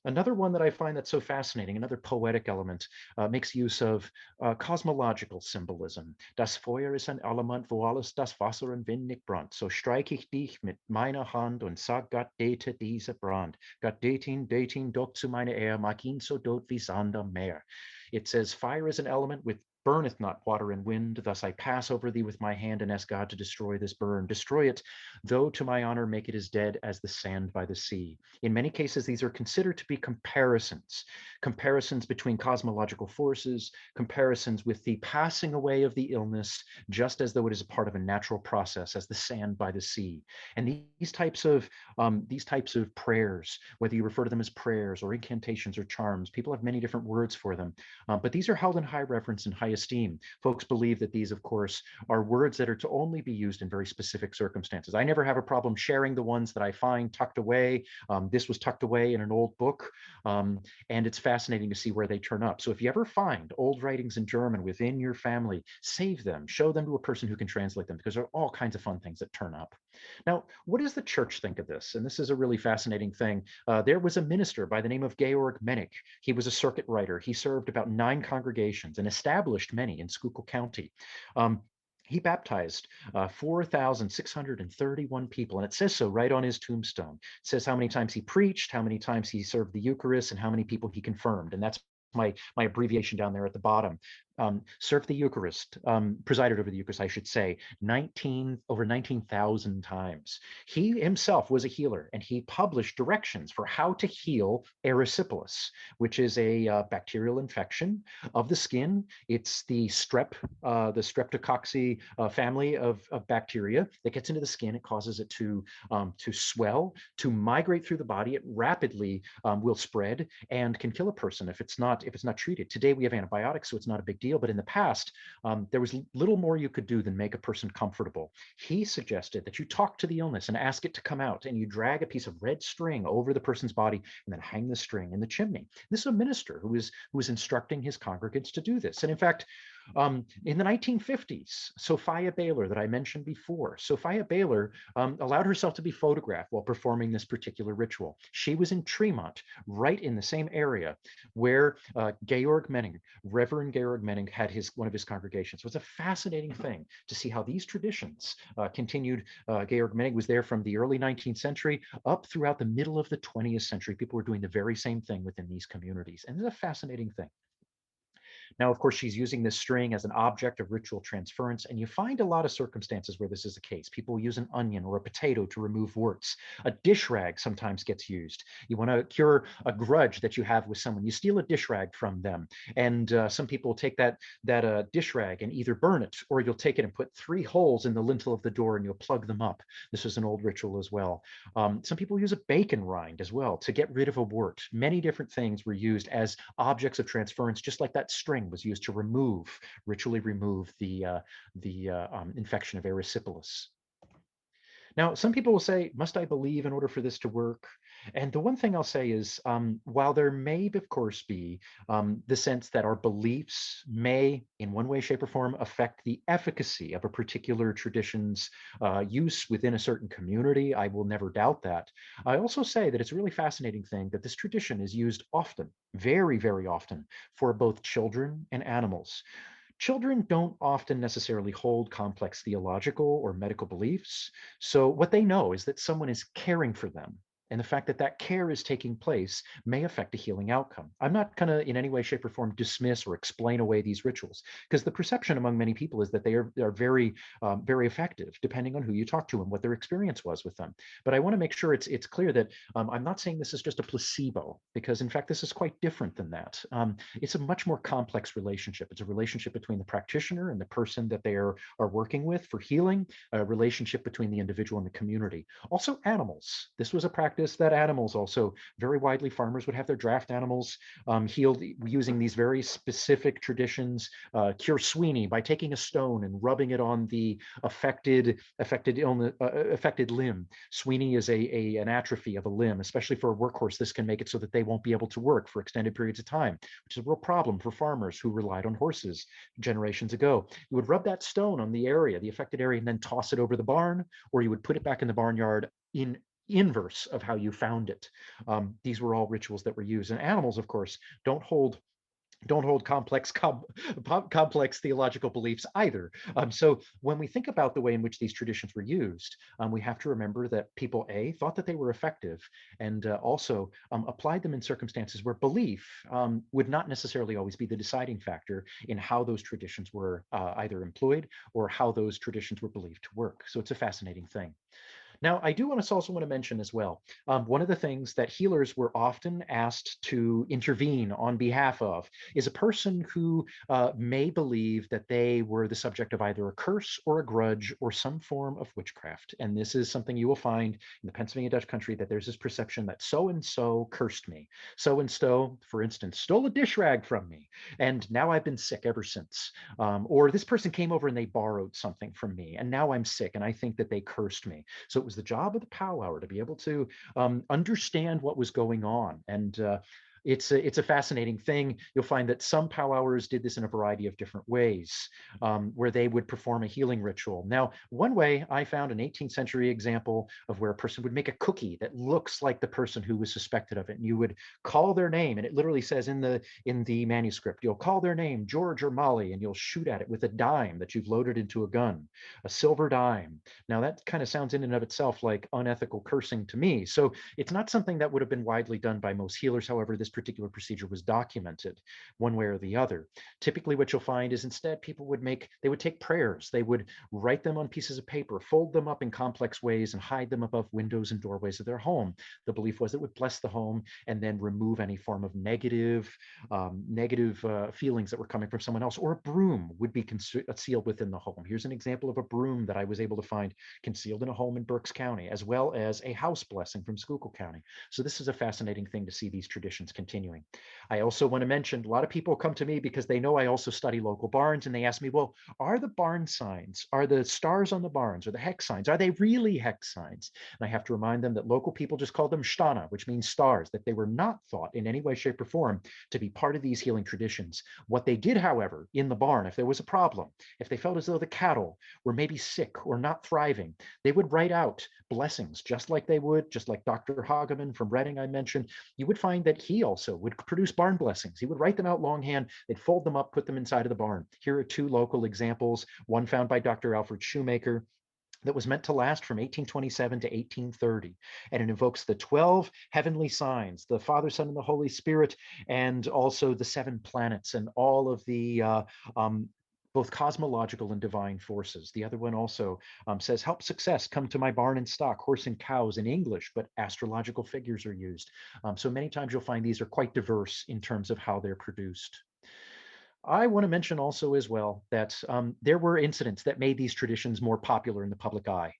[SPEAKER 2] Another one that I find that's so fascinating, another poetic element, makes use of cosmological symbolism. Das Feuer ist ein Element, wo alles das Wasser und Wind nicht brannt. So streich ich dich mit meiner Hand und sag Gott date diese Brand. Gott date ihn doch zu meiner Ehre, mach ihn so dort wie Sand am Meer. It says, fire is an element with burneth not water and wind, thus I pass over thee with my hand and ask God to destroy this burn. Destroy it, though to my honor make it as dead as the sand by the sea. In many cases, these are considered to be comparisons between cosmological forces, comparisons with the passing away of the illness, just as though it is a part of a natural process, as the sand by the sea. And these types of prayers, whether you refer to them as prayers or incantations or charms, people have many different words for them, but these are held in high reverence and high esteem. Folks believe that these, of course, are words that are to only be used in very specific circumstances. I never have a problem sharing the ones that I find tucked away. This was tucked away in an old book, and it's fascinating to see where they turn up. So if you ever find old writings in German within your family, save them, show them to a person who can translate them, because there are all kinds of fun things that turn up. Now, what does the church think of this? And this is a really fascinating thing. There was a minister by the name of Georg Menik. He was a circuit writer. He served about 9 congregations and established many in Schuylkill County. He baptized 4,631 people, and it says so right on his tombstone. It says how many times he preached, how many times he served the Eucharist, and how many people he confirmed. And that's my abbreviation down there at the bottom. Served the Eucharist, presided over the Eucharist, I should say, over 19,000 times. He himself was a healer, and he published directions for how to heal erysipelas, which is a bacterial infection of the skin. It's the streptococci family of bacteria that gets into the skin. It causes it to swell, to migrate through the body. It rapidly will spread and can kill a person if it's not treated. Today we have antibiotics, so it's not a big deal. But in the past, there was little more you could do than make a person comfortable. He suggested that you talk to the illness and ask it to come out, and you drag a piece of red string over the person's body and then hang the string in the chimney. This is a minister who was instructing his congregants to do this. And in fact, In the 1950s, Sophia Baylor, that I mentioned before, Sophia Baylor allowed herself to be photographed while performing this particular ritual. She was in Tremont, right in the same area where Georg Menik, Reverend Georg Menik, had one of his congregations. So it's a fascinating thing to see how these traditions continued. Georg Menik was there from the early 19th century up throughout the middle of the 20th century. People were doing the very same thing within these communities. And it's a fascinating thing. Now, of course, she's using this string as an object of ritual transference, and you find a lot of circumstances where this is the case. People use an onion or a potato to remove warts. A dish rag sometimes gets used. You want to cure a grudge that you have with someone. You steal a dish rag from them, and some people will take that dish rag and either burn it, or you'll take it and put 3 holes in the lintel of the door and you'll plug them up. This was an old ritual as well. Some people use a bacon rind as well to get rid of a wart. Many different things were used as objects of transference, just like that string was used to ritually remove the infection of erysipelas. Now, some people will say, must I believe in order for this to work? And the one thing I'll say is, while there may, of course, be the sense that our beliefs may, in one way, shape, or form, affect the efficacy of a particular tradition's use within a certain community, I will never doubt that. I also say that it's a really fascinating thing that this tradition is used often, very, very often, for both children and animals. Children don't often necessarily hold complex theological or medical beliefs. So what they know is that someone is caring for them. And the fact that that care is taking place may affect a healing outcome. I'm not going to, in any way, shape, or form, dismiss or explain away these rituals, because the perception among many people is that they are very, very effective, depending on who you talk to and what their experience was with them. But I want to make sure it's clear that I'm not saying this is just a placebo, because in fact, this is quite different than that. It's a much more complex relationship. It's a relationship between the practitioner and the person that they are working with for healing, a relationship between the individual and the community. Also, animals. This was a practice that animals also, very widely, farmers would have their draft animals healed using these very specific traditions. Cure Sweeney by taking a stone and rubbing it on the affected limb. Sweeney is an atrophy of a limb, especially for a workhorse. This can make it so that they won't be able to work for extended periods of time, which is a real problem for farmers who relied on horses generations ago. You would rub that stone on the affected area, and then toss it over the barn, or you would put it back in the barnyard in inverse of how you found it. These were all rituals that were used. And animals, of course, don't hold complex theological beliefs either. So when we think about the way in which these traditions were used, we have to remember that people, A, thought that they were effective, and also applied them in circumstances where belief would not necessarily always be the deciding factor in how those traditions were either employed or how those traditions were believed to work. So it's a fascinating thing. Now, I do also want to mention as well, one of the things that healers were often asked to intervene on behalf of is a person who may believe that they were the subject of either a curse or a grudge or some form of witchcraft. And this is something you will find in the Pennsylvania Dutch country, that there's this perception that so-and-so cursed me. So-and-so, for instance, stole a dish rag from me, and now I've been sick ever since. Or this person came over and they borrowed something from me, and now I'm sick, and I think that they cursed me. So it was the job of the powwower to be able to understand what was going on. And it's a fascinating thing. You'll find that some powwowers did this in a variety of different ways, where they would perform a healing ritual. Now, one way I found an 18th century example of where a person would make a cookie that looks like the person who was suspected of it, and you would call their name, and it literally says in the manuscript, you'll call their name, George or Molly, and you'll shoot at it with a dime that you've loaded into a gun, a silver dime. Now, that kind of sounds in and of itself like unethical cursing to me. So it's not something that would have been widely done by most healers. However, this particular procedure was documented one way or the other. Typically, what you'll find is instead people would take prayers. They would write them on pieces of paper, fold them up in complex ways, and hide them above windows and doorways of their home. The belief was it would bless the home and then remove any form of negative feelings that were coming from someone else. Or a broom would be concealed within the home. Here's an example of a broom that I was able to find concealed in a home in Berks County, as well as a house blessing from Schuylkill County. So this is a fascinating thing to see these traditions continue continuing. I also want to mention, a lot of people come to me because they know I also study local barns, and they ask me, well, are the barn signs, are the stars on the barns, or the hex signs, are they really hex signs? And I have to remind them that local people just call them stana, which means stars, that they were not thought in any way, shape, or form to be part of these healing traditions. What they did, however, in the barn, if there was a problem, if they felt as though the cattle were maybe sick or not thriving, they would write out blessings, just like Dr. Hageman from Reading I mentioned. You would find that he also would produce barn blessings. He would write them out longhand, they'd fold them up, put them inside of the barn. Here are two local examples, one found by Dr. Alfred Shoemaker, that was meant to last from 1827 to 1830. And it invokes the 12 heavenly signs, the Father, Son, and the Holy Spirit, and also the 7 planets and all of the both cosmological and divine forces. The other one also says, help success, come to my barn and stock, horse and cows in English, but astrological figures are used. So many times you'll find these are quite diverse in terms of how they're produced. I want to mention also as well that there were incidents that made these traditions more popular in the public eye.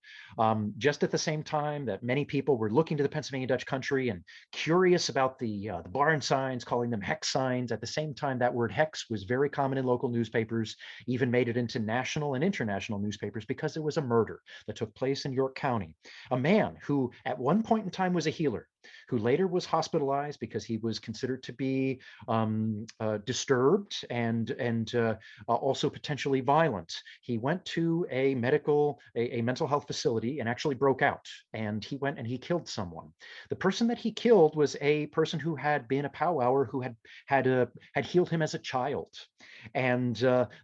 [SPEAKER 2] Just at the same time that many people were looking to the Pennsylvania Dutch country and curious about the barn signs, calling them hex signs, at the same time that word hex was very common in local newspapers, even made it into national and international newspapers because there was a murder that took place in York County. A man who at one point in time was a healer, who later was hospitalized because he was considered to be disturbed and also potentially violent. He went to a mental health facility and actually broke out, and he went and he killed someone. The person that he killed was a person who had been a powwower who had healed him as a child. And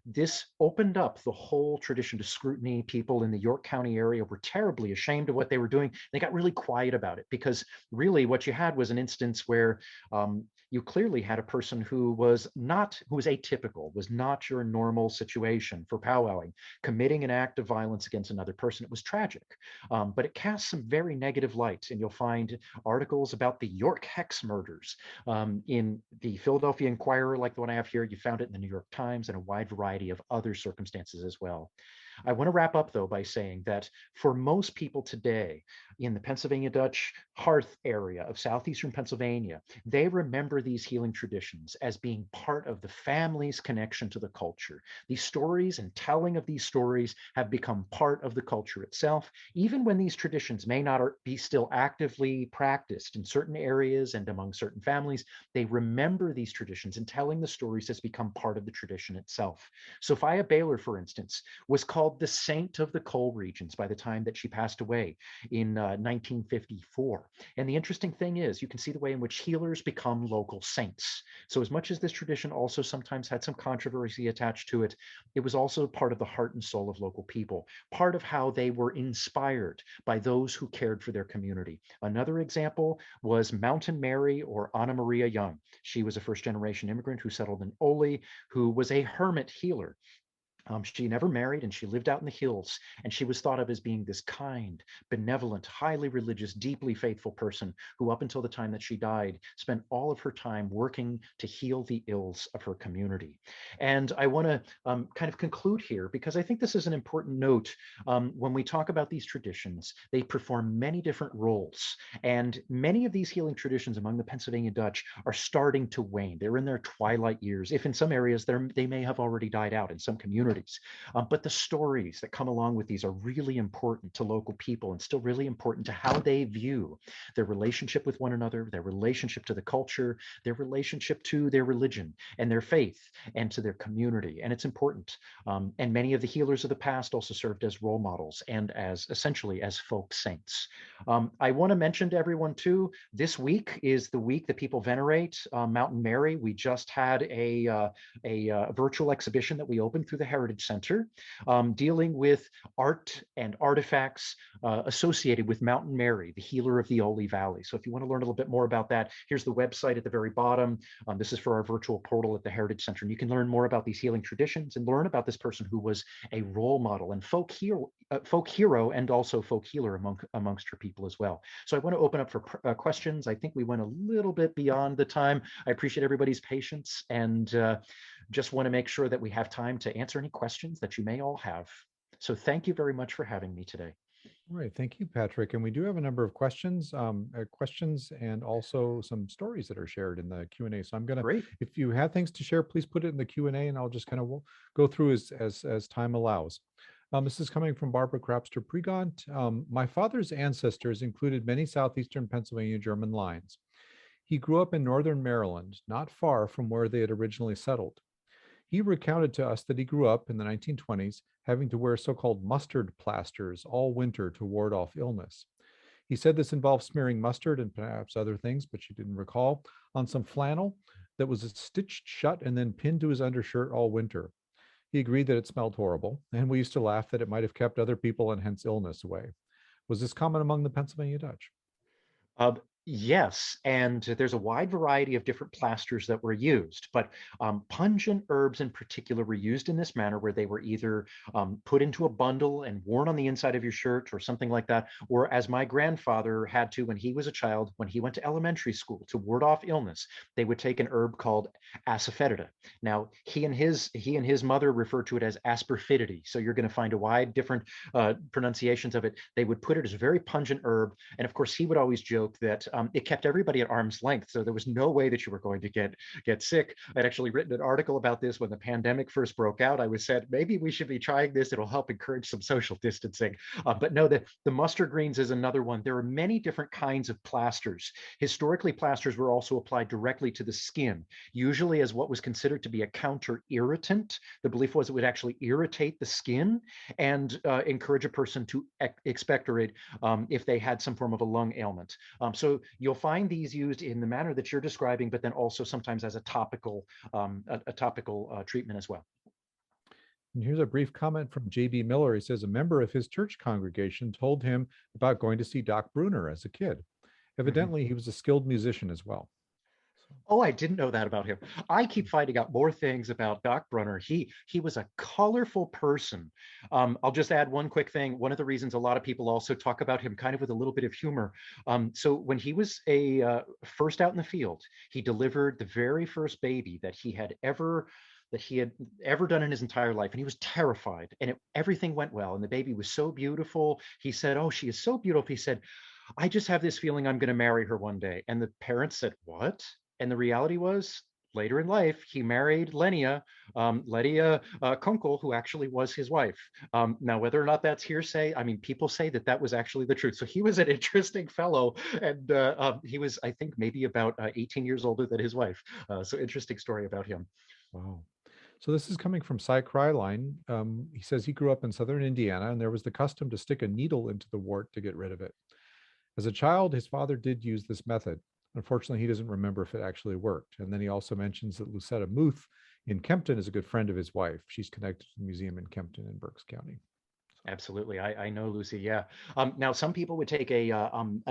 [SPEAKER 2] this opened up the whole tradition to scrutiny. People in the York County area were terribly ashamed of what they were doing. They got really quiet about it because really what you had was an instance where you clearly had a person who was atypical, was not your normal situation for powwowing, committing an act of violence against another person. It was tragic, but it casts some very negative light, and you'll find articles about the York Hex murders in the Philadelphia Inquirer, like the one I have here. You found it in the New York Times and a wide variety of other circumstances as well. I want to wrap up, though, by saying that for most people today in the Pennsylvania Dutch hearth area of southeastern Pennsylvania, they remember these healing traditions as being part of the family's connection to the culture. These stories and telling of these stories have become part of the culture itself, even when these traditions may not be still actively practiced in certain areas and among certain families. They remember these traditions, and telling the stories has become part of the tradition itself. Sophia Baylor, for instance, was called the saint of the coal regions by the time that she passed away in 1954. And the interesting thing is, you can see the way in which healers become local saints. So as much as this tradition also sometimes had some controversy attached to it, it was also part of the heart and soul of local people, part of how they were inspired by those who cared for their community. Another example was Mountain Mary, or Anna Maria Young. She was a first-generation immigrant who settled in Ole, who was a hermit healer. She never married, and she lived out in the hills, and she was thought of as being this kind, benevolent, highly religious, deeply faithful person who, up until the time that she died, spent all of her time working to heal the ills of her community. And I want to kind of conclude here, because I think this is an important note. When we talk about these traditions, they perform many different roles, and many of these healing traditions among the Pennsylvania Dutch are starting to wane. They're in their twilight years. If in some areas they may have already died out in some communities. But the stories that come along with these are really important to local people, and still really important to how they view their relationship with one another, their relationship to the culture, their relationship to their religion and their faith, and to their community. And it's important. And many of the healers of the past also served as role models and as essentially as folk saints. I want to mention to everyone too, this week is the week that people venerate Mountain Mary. We just had a virtual exhibition that we opened through the Heritage Center, dealing with art and artifacts associated with Mountain Mary, the healer of the Ole Valley. So if you want to learn a little bit more about that, here's the website at the very bottom. This is for our virtual portal at the Heritage Center. And you can learn more about these healing traditions and learn about this person who was a role model and folk hero and also folk healer amongst her people as well. So I want to open up for questions. I think we went a little bit beyond the time. I appreciate everybody's patience, and just want to make sure that we have time to answer any questions that you may all have. So thank you very much for having me today.
[SPEAKER 1] All right, thank you, Patrick. And we do have a number of questions and also some stories that are shared in the Q&A. So I'm gonna,
[SPEAKER 2] Great.
[SPEAKER 1] if you have things to share, please put it in the Q&A, and I'll just kind of go through as time allows. This is coming from Barbara Crapster Pregont. My father's ancestors included many southeastern Pennsylvania German lines. He grew up in northern Maryland, not far from where they had originally settled. He recounted to us that he grew up in the 1920s having to wear so-called mustard plasters all winter to ward off illness. He said this involved smearing mustard and perhaps other things, but she didn't recall, on some flannel that was stitched shut and then pinned to his undershirt all winter. He agreed that it smelled horrible, and we used to laugh that it might have kept other people and hence illness away. Was this common among the Pennsylvania Dutch?
[SPEAKER 2] Uh, yes, and there's a wide variety of different plasters that were used, but pungent herbs in particular were used in this manner where they were either put into a bundle and worn on the inside of your shirt or something like that, or as my grandfather had to when he was a child, when he went to elementary school to ward off illness, they would take an herb called asafoetida. Now, he and his mother referred to it as asperfidity, so you're going to find a wide different pronunciations of it. They would put it as a very pungent herb, and of course, he would always joke that it kept everybody at arm's length, so there was no way that you were going to get sick. I'd actually written an article about this when the pandemic first broke out. I was said maybe we should be trying this; it'll help encourage some social distancing. But no, the mustard greens is another one. There are many different kinds of plasters. Historically, plasters were also applied directly to the skin, usually as what was considered to be a counter irritant. The belief was it would actually irritate the skin and encourage a person to expectorate if they had some form of a lung ailment. So you'll find these used in the manner that you're describing, but then also sometimes as a topical treatment as well.
[SPEAKER 1] And here's a brief comment from J.B. Miller. He says a member of his church congregation told him about going to see Doc Bruner as a kid.
[SPEAKER 2] Mhm.
[SPEAKER 1] Evidently, he was a skilled musician as well. So,
[SPEAKER 2] Oh, I didn't know that about him. I keep finding out more things about Doc Brunner. He was a colorful person. I'll just add one quick thing. One of the reasons a lot of people also talk about him kind of with a little bit of humor. So when he was first out in the field, he delivered the very first baby that he had ever done in his entire life, and he was terrified, and everything went well, and the baby was so beautiful. He said, oh, she is so beautiful. He said, I just have this feeling I'm going to marry her one day. And the parents said, what? And the reality was, later in life, he married Lydia Kunkel, who actually was his wife. Now, whether or not that's hearsay, I mean, people say that that was actually the truth. So he was an interesting fellow, and he was, I think, maybe about 18 years older than his wife. So interesting story about him.
[SPEAKER 1] wow. So this is coming from Cy Kryline. He says he grew up in southern Indiana, and there was the custom to stick a needle into the wart to get rid of it. As a child, his father did use this method. Unfortunately, he doesn't remember if it actually worked. And then he also mentions that Lucetta Muth in Kempton is a good friend of his wife. She's connected to the museum in Kempton in Berks County.
[SPEAKER 2] Absolutely. I know, Lucy. Yeah. Now, some people would take a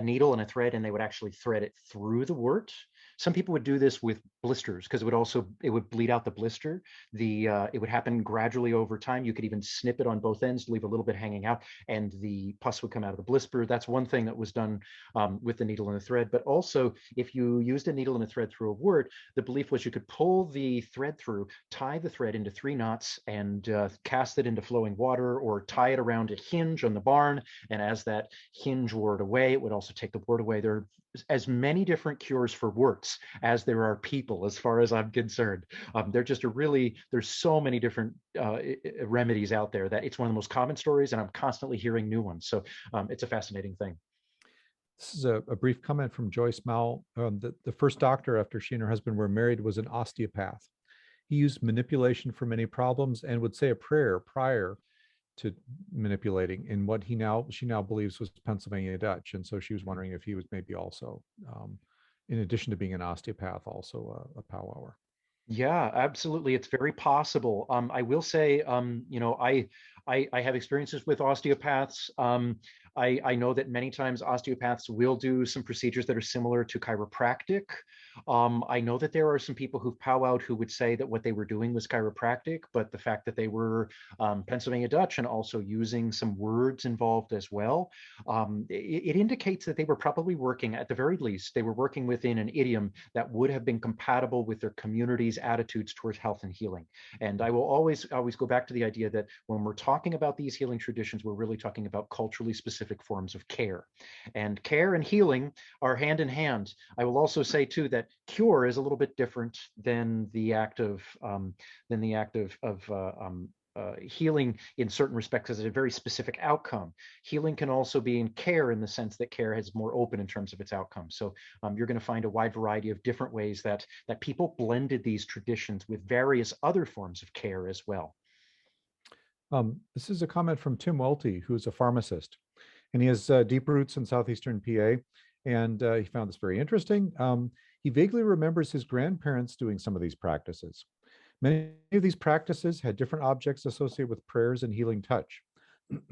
[SPEAKER 2] needle and a thread and they would actually thread it through the wart. Some people would do this with blisters because it would bleed out the blister. It would happen gradually over time. You could even snip it on both ends, leave a little bit hanging out, and the pus would come out of the blister. That's one thing that was done with the needle and the thread. But also, if you used a needle and a thread through a wart, the belief was you could pull the thread through, tie the thread into 3 knots, and cast it into flowing water, or tie it around a hinge on the barn, and as that hinge wore it away, it would also take the wart away. There are as many different cures for warts as there are people, as far as I'm concerned. There's so many different remedies out there that it's one of the most common stories, and I'm constantly hearing new ones. So it's a fascinating thing.
[SPEAKER 1] This is a brief comment from Joyce Mao. The first doctor after she and her husband were married was an osteopath. He used manipulation for many problems and would say a prayer prior to manipulating in what she now believes was Pennsylvania Dutch. And so she was wondering if he was maybe also, in addition to being an osteopath, also a powwower.
[SPEAKER 2] Yeah, absolutely. It's very possible. I will say, I have experiences with osteopaths. I know that many times osteopaths will do some procedures that are similar to chiropractic. I know that there are some people who've powwowed who would say that what they were doing was chiropractic, but the fact that they were Pennsylvania Dutch and also using some words involved as well, it indicates that they were probably working, at the very least, they were working within an idiom that would have been compatible with their community's attitudes towards health and healing. And I will always go back to the idea that when we're talking talking about these healing traditions, we're really talking about culturally specific forms of care. And care and healing are hand in hand. I will also say too that cure is a little bit different than the act of healing in certain respects as a very specific outcome. Healing can also be in care in the sense that care is more open in terms of its outcome. So you're going to find a wide variety of different ways that people blended these traditions with various other forms of care as well.
[SPEAKER 1] This is a comment from Tim Welty, who's a pharmacist, and he has deep roots in southeastern PA, and he found this very interesting. He vaguely remembers his grandparents doing some of these practices. Many of these practices had different objects associated with prayers and healing touch.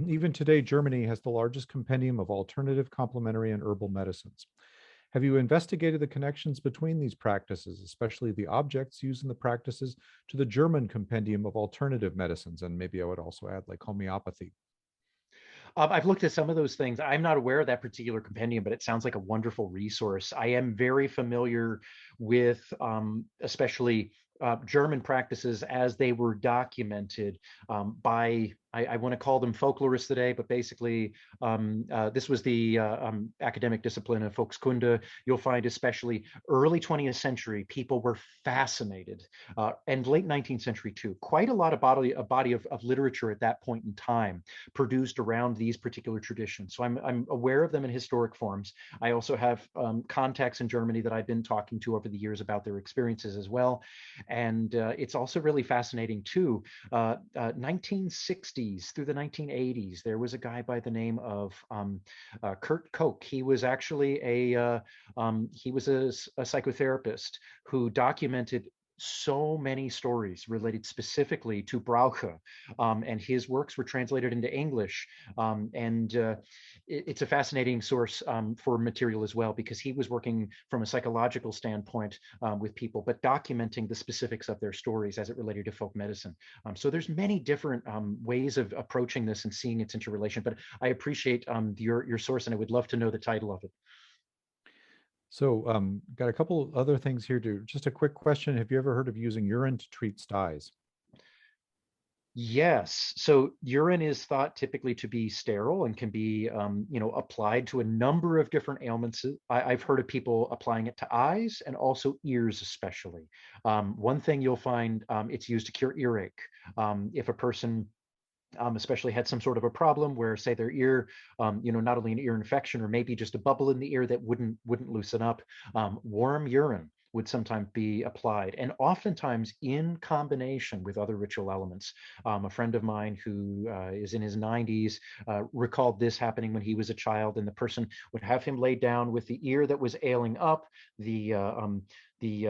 [SPEAKER 1] Even today, Germany has the largest compendium of alternative, complementary, and herbal medicines. Have you investigated the connections between these practices, especially the objects used in the practices, to the German compendium of alternative medicines? And maybe I would also add like homeopathy.
[SPEAKER 2] I've looked at some of those things. I'm not aware of that particular compendium, but it sounds like a wonderful resource. I am very familiar with especially German practices as they were documented by, I want to call them folklorists today, but basically this was the academic discipline of Volkskunde. You'll find especially early 20th century, people were fascinated, and late 19th century too. Quite a lot of body of literature at that point in time produced around these particular traditions. So I'm aware of them in historic forms. I also have contacts in Germany that I've been talking to over the years about their experiences as well. And it's also really fascinating too. 1960s through the 1980s, there was a guy by the name of Kurt Koch. He was actually a psychotherapist who documented so many stories related specifically to Brauche, and his works were translated into English. It's a fascinating source for material as well, because he was working from a psychological standpoint with people, but documenting the specifics of their stories as it related to folk medicine. So there's many different ways of approaching this and seeing its interrelation, but I appreciate your source, and I would love to know the title of it.
[SPEAKER 1] So got a couple other things here too. Just a quick question. Have you ever heard of using urine to treat styes?
[SPEAKER 2] Yes. So urine is thought typically to be sterile and can be, applied to a number of different ailments. I've heard of people applying it to eyes and also ears, especially. One thing you'll find, it's used to cure earache. If a person especially had some sort of a problem where, say, their ear, not only an ear infection or maybe just a bubble in the ear that wouldn't loosen up, warm urine would sometimes be applied, and oftentimes in combination with other ritual elements. A friend of mine who is in his 90s recalled this happening when he was a child, and the person would have him laid down with the ear that was ailing up. The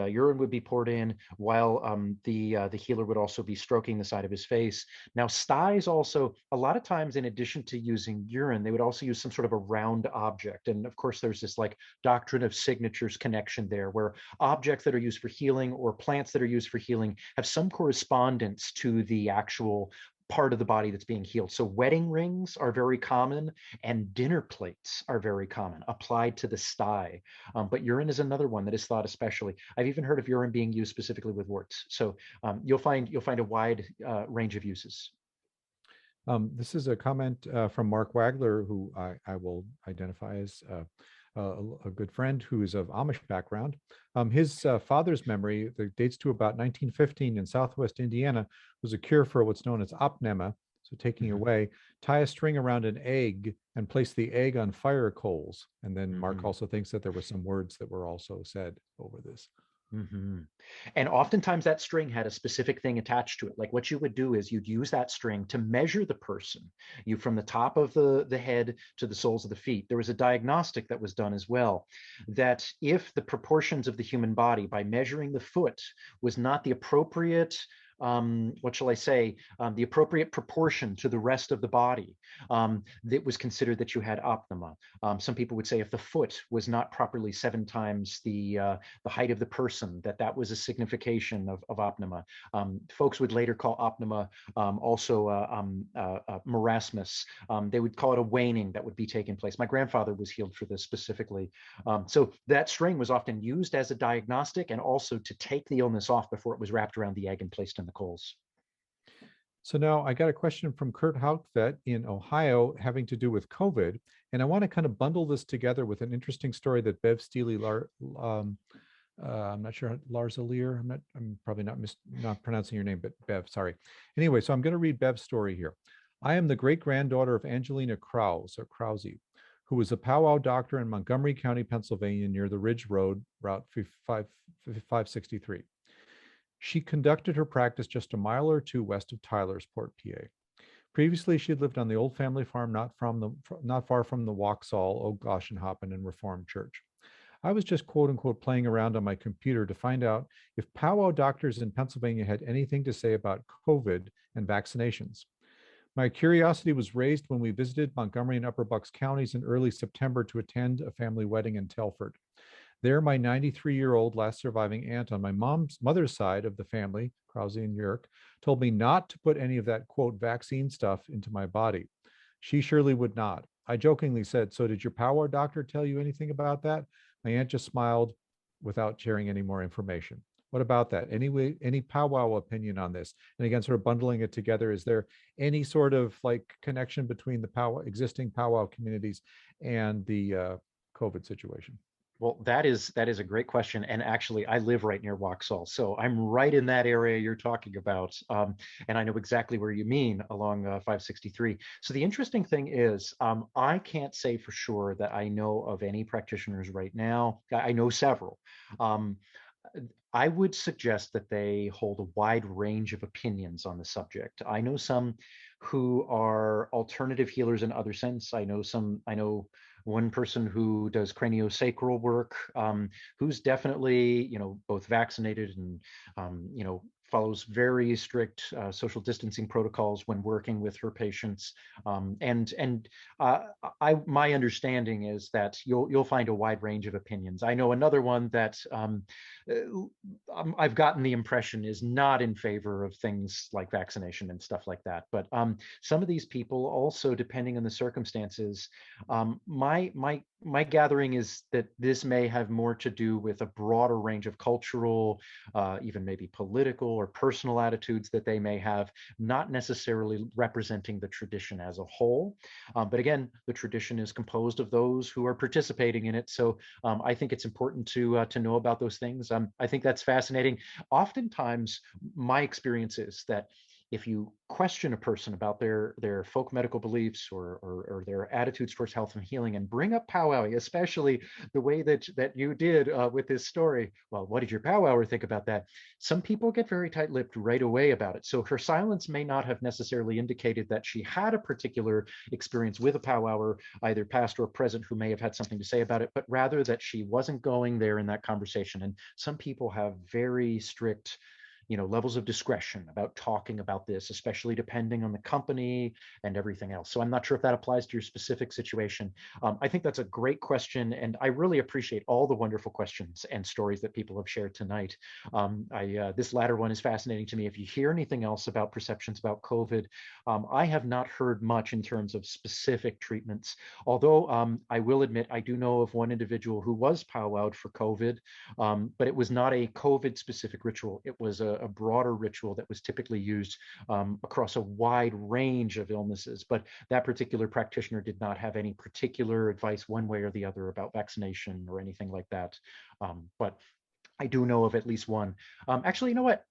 [SPEAKER 2] urine would be poured in while the healer would also be stroking the side of his face. Now, styes also, a lot of times, in addition to using urine, they would also use some sort of a round object. And of course, there's this like doctrine of signatures connection there, where objects that are used for healing or plants that are used for healing have some correspondence to the actual part of the body that's being healed. So wedding rings are very common, and dinner plates are very common applied to the sty. But urine is another one that is thought especially. I've even heard of urine being used specifically with warts. So you'll find a wide range of uses.
[SPEAKER 1] This is a comment from Mark Wagler, who I will identify as a good friend who is of Amish background. His father's memory that dates to about 1915 in Southwest Indiana was a cure for what's known as opnema, so taking away, tie a string around an egg and place the egg on fire coals. And then Mark also thinks that there were some words that were also said over this.
[SPEAKER 2] And oftentimes that string had a specific thing attached to it. Like what you would do is you'd use that string to measure the person, from the top of the head to the soles of the feet. There was a diagnostic that was done as well, that if the proportions of the human body by measuring the foot was not the appropriate the appropriate proportion to the rest of the body, that was considered that you had opnema. Some people would say if the foot was not properly 7 times the height of the person, that was a signification of opnema. Folks would later call opnema also marasmus. They would call it a waning that would be taking place. My grandfather was healed for this specifically. So that string was often used as a diagnostic and also to take the illness off before it was wrapped around the egg and placed in the coals.
[SPEAKER 1] So now I got a question from Kurt Haugvet in Ohio having to do with COVID. And I want to kind of bundle this together with an interesting story that Bev Steely, I'm not sure, Lars Alier, I'm probably not pronouncing your name, but Bev, sorry. Anyway, so I'm going to read Bev's story here. I am the great granddaughter of Angelina Krause, or Krause, who was a powwow doctor in Montgomery County, Pennsylvania, near the Ridge Road, Route 563. She conducted her practice just a mile or two west of Tylersport, PA. Previously, she had lived on the old family farm not far from the Waxhaw, Ogoshenshappen, and Reformed Church. I was just quote unquote playing around on my computer to find out if powwow doctors in Pennsylvania had anything to say about COVID and vaccinations. My curiosity was raised when we visited Montgomery and Upper Bucks counties in early September to attend a family wedding in Telford. There, my 93-year-old last surviving aunt on my mother's side of the family, Krause and Yerk, told me not to put any of that, quote, vaccine stuff into my body. She surely would not. I jokingly said, so did your powwow doctor tell you anything about that? My aunt just smiled without sharing any more information. What about that? Any powwow opinion on this? And again, sort of bundling it together, is there any sort of like connection between the existing powwow communities and the COVID situation?
[SPEAKER 2] Well, that is a great question. And actually, I live right near Waxhaw. So I'm right in that area you're talking about. And I know exactly where you mean along 563. So the interesting thing is, I can't say for sure that I know of any practitioners right now. I know several. Um, I would suggest that they hold a wide range of opinions on the subject. I know some who are alternative healers in other sense. I know one person who does craniosacral work, who's definitely, both vaccinated and, follows very strict social distancing protocols when working with her patients. My understanding is that you'll find a wide range of opinions. I know another one that I've gotten the impression is not in favor of things like vaccination and stuff like that. But some of these people also, depending on the circumstances, my gathering is that this may have more to do with a broader range of cultural, even maybe political or personal attitudes that they may have, not necessarily representing the tradition as a whole. But again, the tradition is composed of those who are participating in it. So I think it's important to know about those things. I think that's fascinating. Oftentimes, my experience is that if you question a person about their folk medical beliefs or their attitudes towards health and healing and bring up powwowing, especially the way that you did with this story, well, what did your powwower think about that? Some people get very tight-lipped right away about it. So her silence may not have necessarily indicated that she had a particular experience with a powwower, either past or present, who may have had something to say about it, but rather that she wasn't going there in that conversation. And some people have very strict levels of discretion about talking about this, especially depending on the company and everything else. So I'm not sure if that applies to your specific situation. I think that's a great question, and I really appreciate all the wonderful questions and stories that people have shared tonight. This latter one is fascinating to me. If you hear anything else about perceptions about COVID, I have not heard much in terms of specific treatments, although I will admit I do know of one individual who was powwowed for COVID, but it was not a COVID-specific ritual. It was a broader ritual that was typically used across a wide range of illnesses. But that particular practitioner did not have any particular advice one way or the other about vaccination or anything like that. But I do know of at least one. Actually, you know what?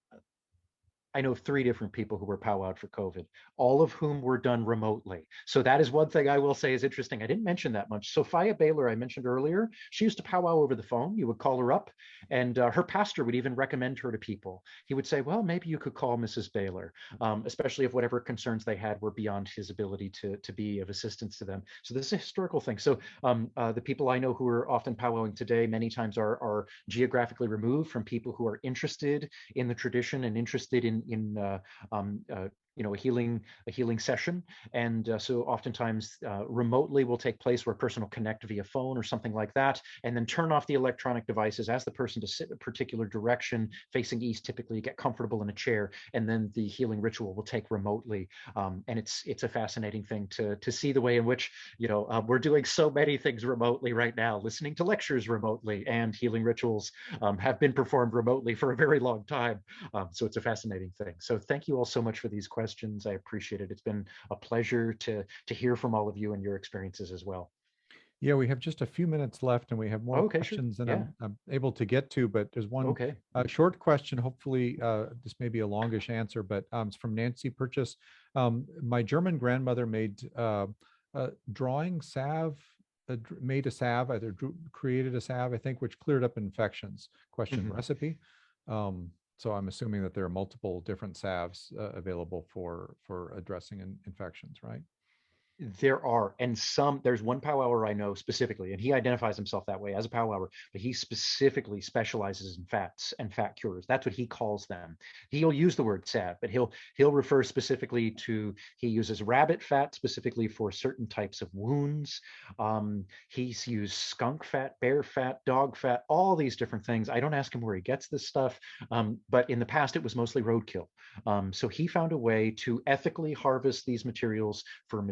[SPEAKER 2] I know of 3 different people who were powwowed for COVID, all of whom were done remotely. So that is one thing I will say is interesting. I didn't mention that much. Sophia Baylor, I mentioned earlier, she used to powwow over the phone. You would call her up, and her pastor would even recommend her to people. He would say, well, maybe you could call Mrs. Baylor, especially if whatever concerns they had were beyond his ability to be of assistance to them. So this is a historical thing. So the people I know who are often powwowing today many times are geographically removed from people who are interested in the tradition and interested in a healing session, and so oftentimes remotely will take place where a person will connect via phone or something like that, and then turn off the electronic devices, ask the person to sit in a particular direction facing east, typically get comfortable in a chair, and then the healing ritual will take remotely. And it's a fascinating thing to see the way in which we're doing so many things remotely right now, listening to lectures remotely, and healing rituals have been performed remotely for a very long time. So it's a fascinating thing. So thank you all so much for these questions. questions. I appreciate it. It's been a pleasure to hear from all of you and your experiences as well.
[SPEAKER 1] Yeah, we have just a few minutes left, and we have more
[SPEAKER 2] Okay, sure.
[SPEAKER 1] questions than
[SPEAKER 2] Yeah.
[SPEAKER 1] I'm able to get to, but there's one
[SPEAKER 2] Okay.
[SPEAKER 1] short question. Hopefully, this may be a longish answer, but it's from Nancy Purchase. My German grandmother made drawing salve, made a salve, either created a salve, I think, which cleared up infections. Question
[SPEAKER 2] Mhm.
[SPEAKER 1] recipe. So I'm assuming that there are multiple different salves available for addressing infections, right?
[SPEAKER 2] There are, and there's one powwower I know specifically, and he identifies himself that way as a powwower, but he specifically specializes in fats and fat cures. That's what he calls them. He'll use the word salve, but he'll refer specifically to, he uses rabbit fat specifically for certain types of wounds. He's used skunk fat, bear fat, dog fat, all these different things. I don't ask him where he gets this stuff, but in the past it was mostly roadkill. So he found a way to ethically harvest these materials for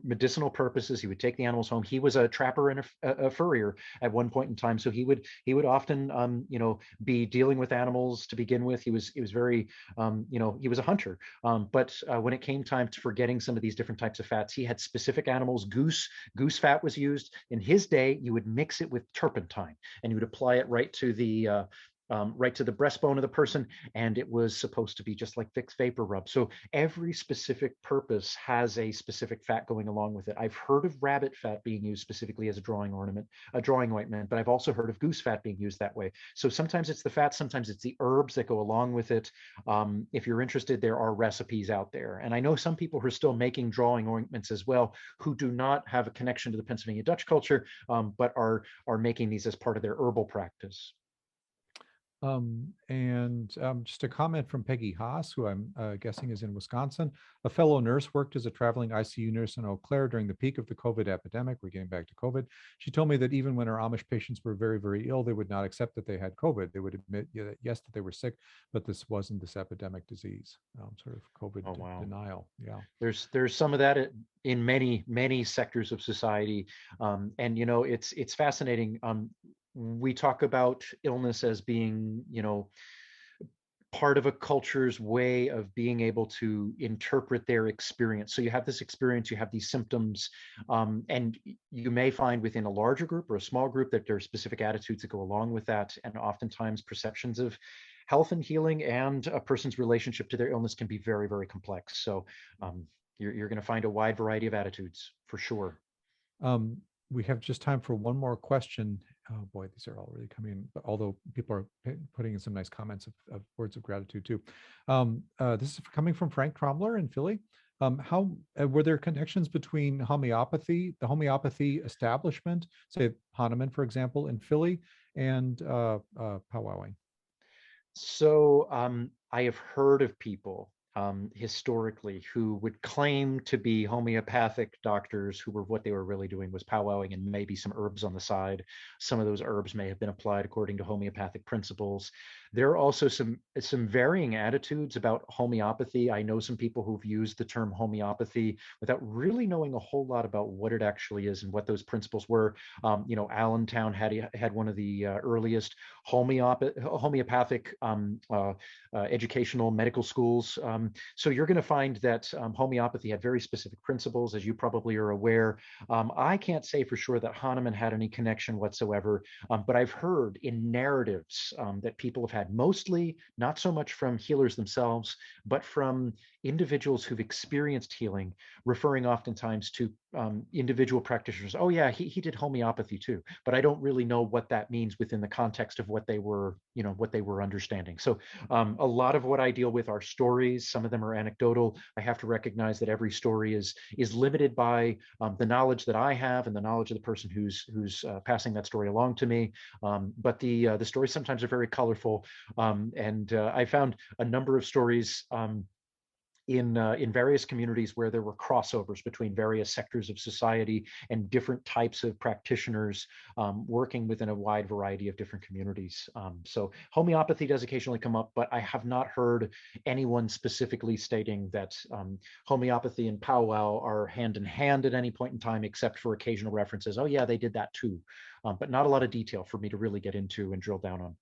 [SPEAKER 2] medicinal purposes. He would take the animals home. He was a trapper and a furrier at one point in time, so he would often be dealing with animals to begin with. He was very he was a hunter. But when it came time for getting some of these different types of fats, he had specific animals. Goose fat was used. In his day, you would mix it with turpentine, and you would apply it right to the breastbone of the person, and it was supposed to be just like Vicks vapor rub. So every specific purpose has a specific fat going along with it. I've heard of rabbit fat being used specifically as a drawing ornament, a drawing ointment, but I've also heard of goose fat being used that way. So sometimes it's the fat, sometimes it's the herbs that go along with it. If you're interested, there are recipes out there. And I know some people who are still making drawing ointments as well, who do not have a connection to the Pennsylvania Dutch culture, but are making these as part of their herbal practice.
[SPEAKER 1] Just a comment from Peggy Haas, who I'm guessing is in Wisconsin. A fellow nurse worked as a traveling ICU nurse in Eau Claire during the peak of the COVID epidemic. We're getting back to COVID. She told me that even when our Amish patients were very, very ill, they would not accept that they had COVID. They would admit, yes, that they were sick, but this wasn't this epidemic disease, sort of COVID
[SPEAKER 2] Oh, wow.
[SPEAKER 1] denial. Yeah.
[SPEAKER 2] There's some of that in many sectors of society, and it's fascinating. We talk about illness as being part of a culture's way of being able to interpret their experience. So you have this experience, you have these symptoms, and you may find within a larger group or a small group that there are specific attitudes that go along with that, and oftentimes perceptions of health and healing and a person's relationship to their illness can be very, very complex. So you're going to find a wide variety of attitudes for sure.
[SPEAKER 1] We have just time for one more question. Oh boy, these are all really coming in, but although people are putting in some nice comments of words of gratitude too. This is coming from Frank Trombler in Philly. How were there connections between homeopathy, the homeopathy establishment, say Hahnemann, for example, in Philly, and powwowing?
[SPEAKER 2] So I have heard of people historically who would claim to be homeopathic doctors who were, what they were really doing was powwowing and maybe some herbs on the side. Some of those herbs may have been applied according to homeopathic principles. There are also some varying attitudes about homeopathy. I know some people who've used the term homeopathy without really knowing a whole lot about what it actually is and what those principles were. Allentown had one of the earliest homeopathic educational medical schools. So you're going to find that homeopathy had very specific principles, as you probably are aware. I can't say for sure that Hahnemann had any connection whatsoever, but I've heard in narratives that people have had, mostly not so much from healers themselves, but from individuals who've experienced healing, referring oftentimes to individual practitioners. Oh yeah, he did homeopathy too, but I don't really know what that means within the context of what they were understanding. So a lot of what I deal with are stories. Some of them are anecdotal. I have to recognize that every story is limited by the knowledge that I have and the knowledge of the person who's passing that story along to me. But the stories sometimes are very colorful, and I found a number of stories in various communities where there were crossovers between various sectors of society and different types of practitioners working within a wide variety of different communities. So homeopathy does occasionally come up, but I have not heard anyone specifically stating that homeopathy and powwow are hand in hand at any point in time, except for occasional references. Oh yeah, they did that too, but not a lot of detail for me to really get into and drill down on.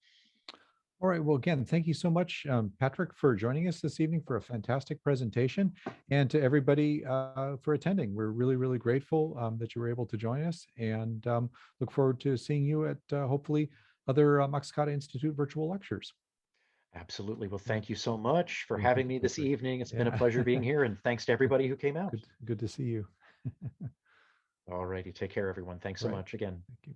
[SPEAKER 1] All right. Well, again, thank you so much, Patrick, for joining us this evening for a fantastic presentation, and to everybody for attending. We're really, really grateful that you were able to join us, and look forward to seeing you at hopefully other Maxcata Institute virtual lectures.
[SPEAKER 2] Absolutely. Well, thank you so much for
[SPEAKER 1] Thank you,
[SPEAKER 2] having me this
[SPEAKER 1] Patrick.
[SPEAKER 2] evening. It's been a
[SPEAKER 1] Yeah.
[SPEAKER 2] pleasure being here, and thanks to everybody who came out.
[SPEAKER 1] Good to see you.
[SPEAKER 2] All righty. Take care, everyone. Thanks so
[SPEAKER 1] Right.
[SPEAKER 2] much again.
[SPEAKER 1] Thank you.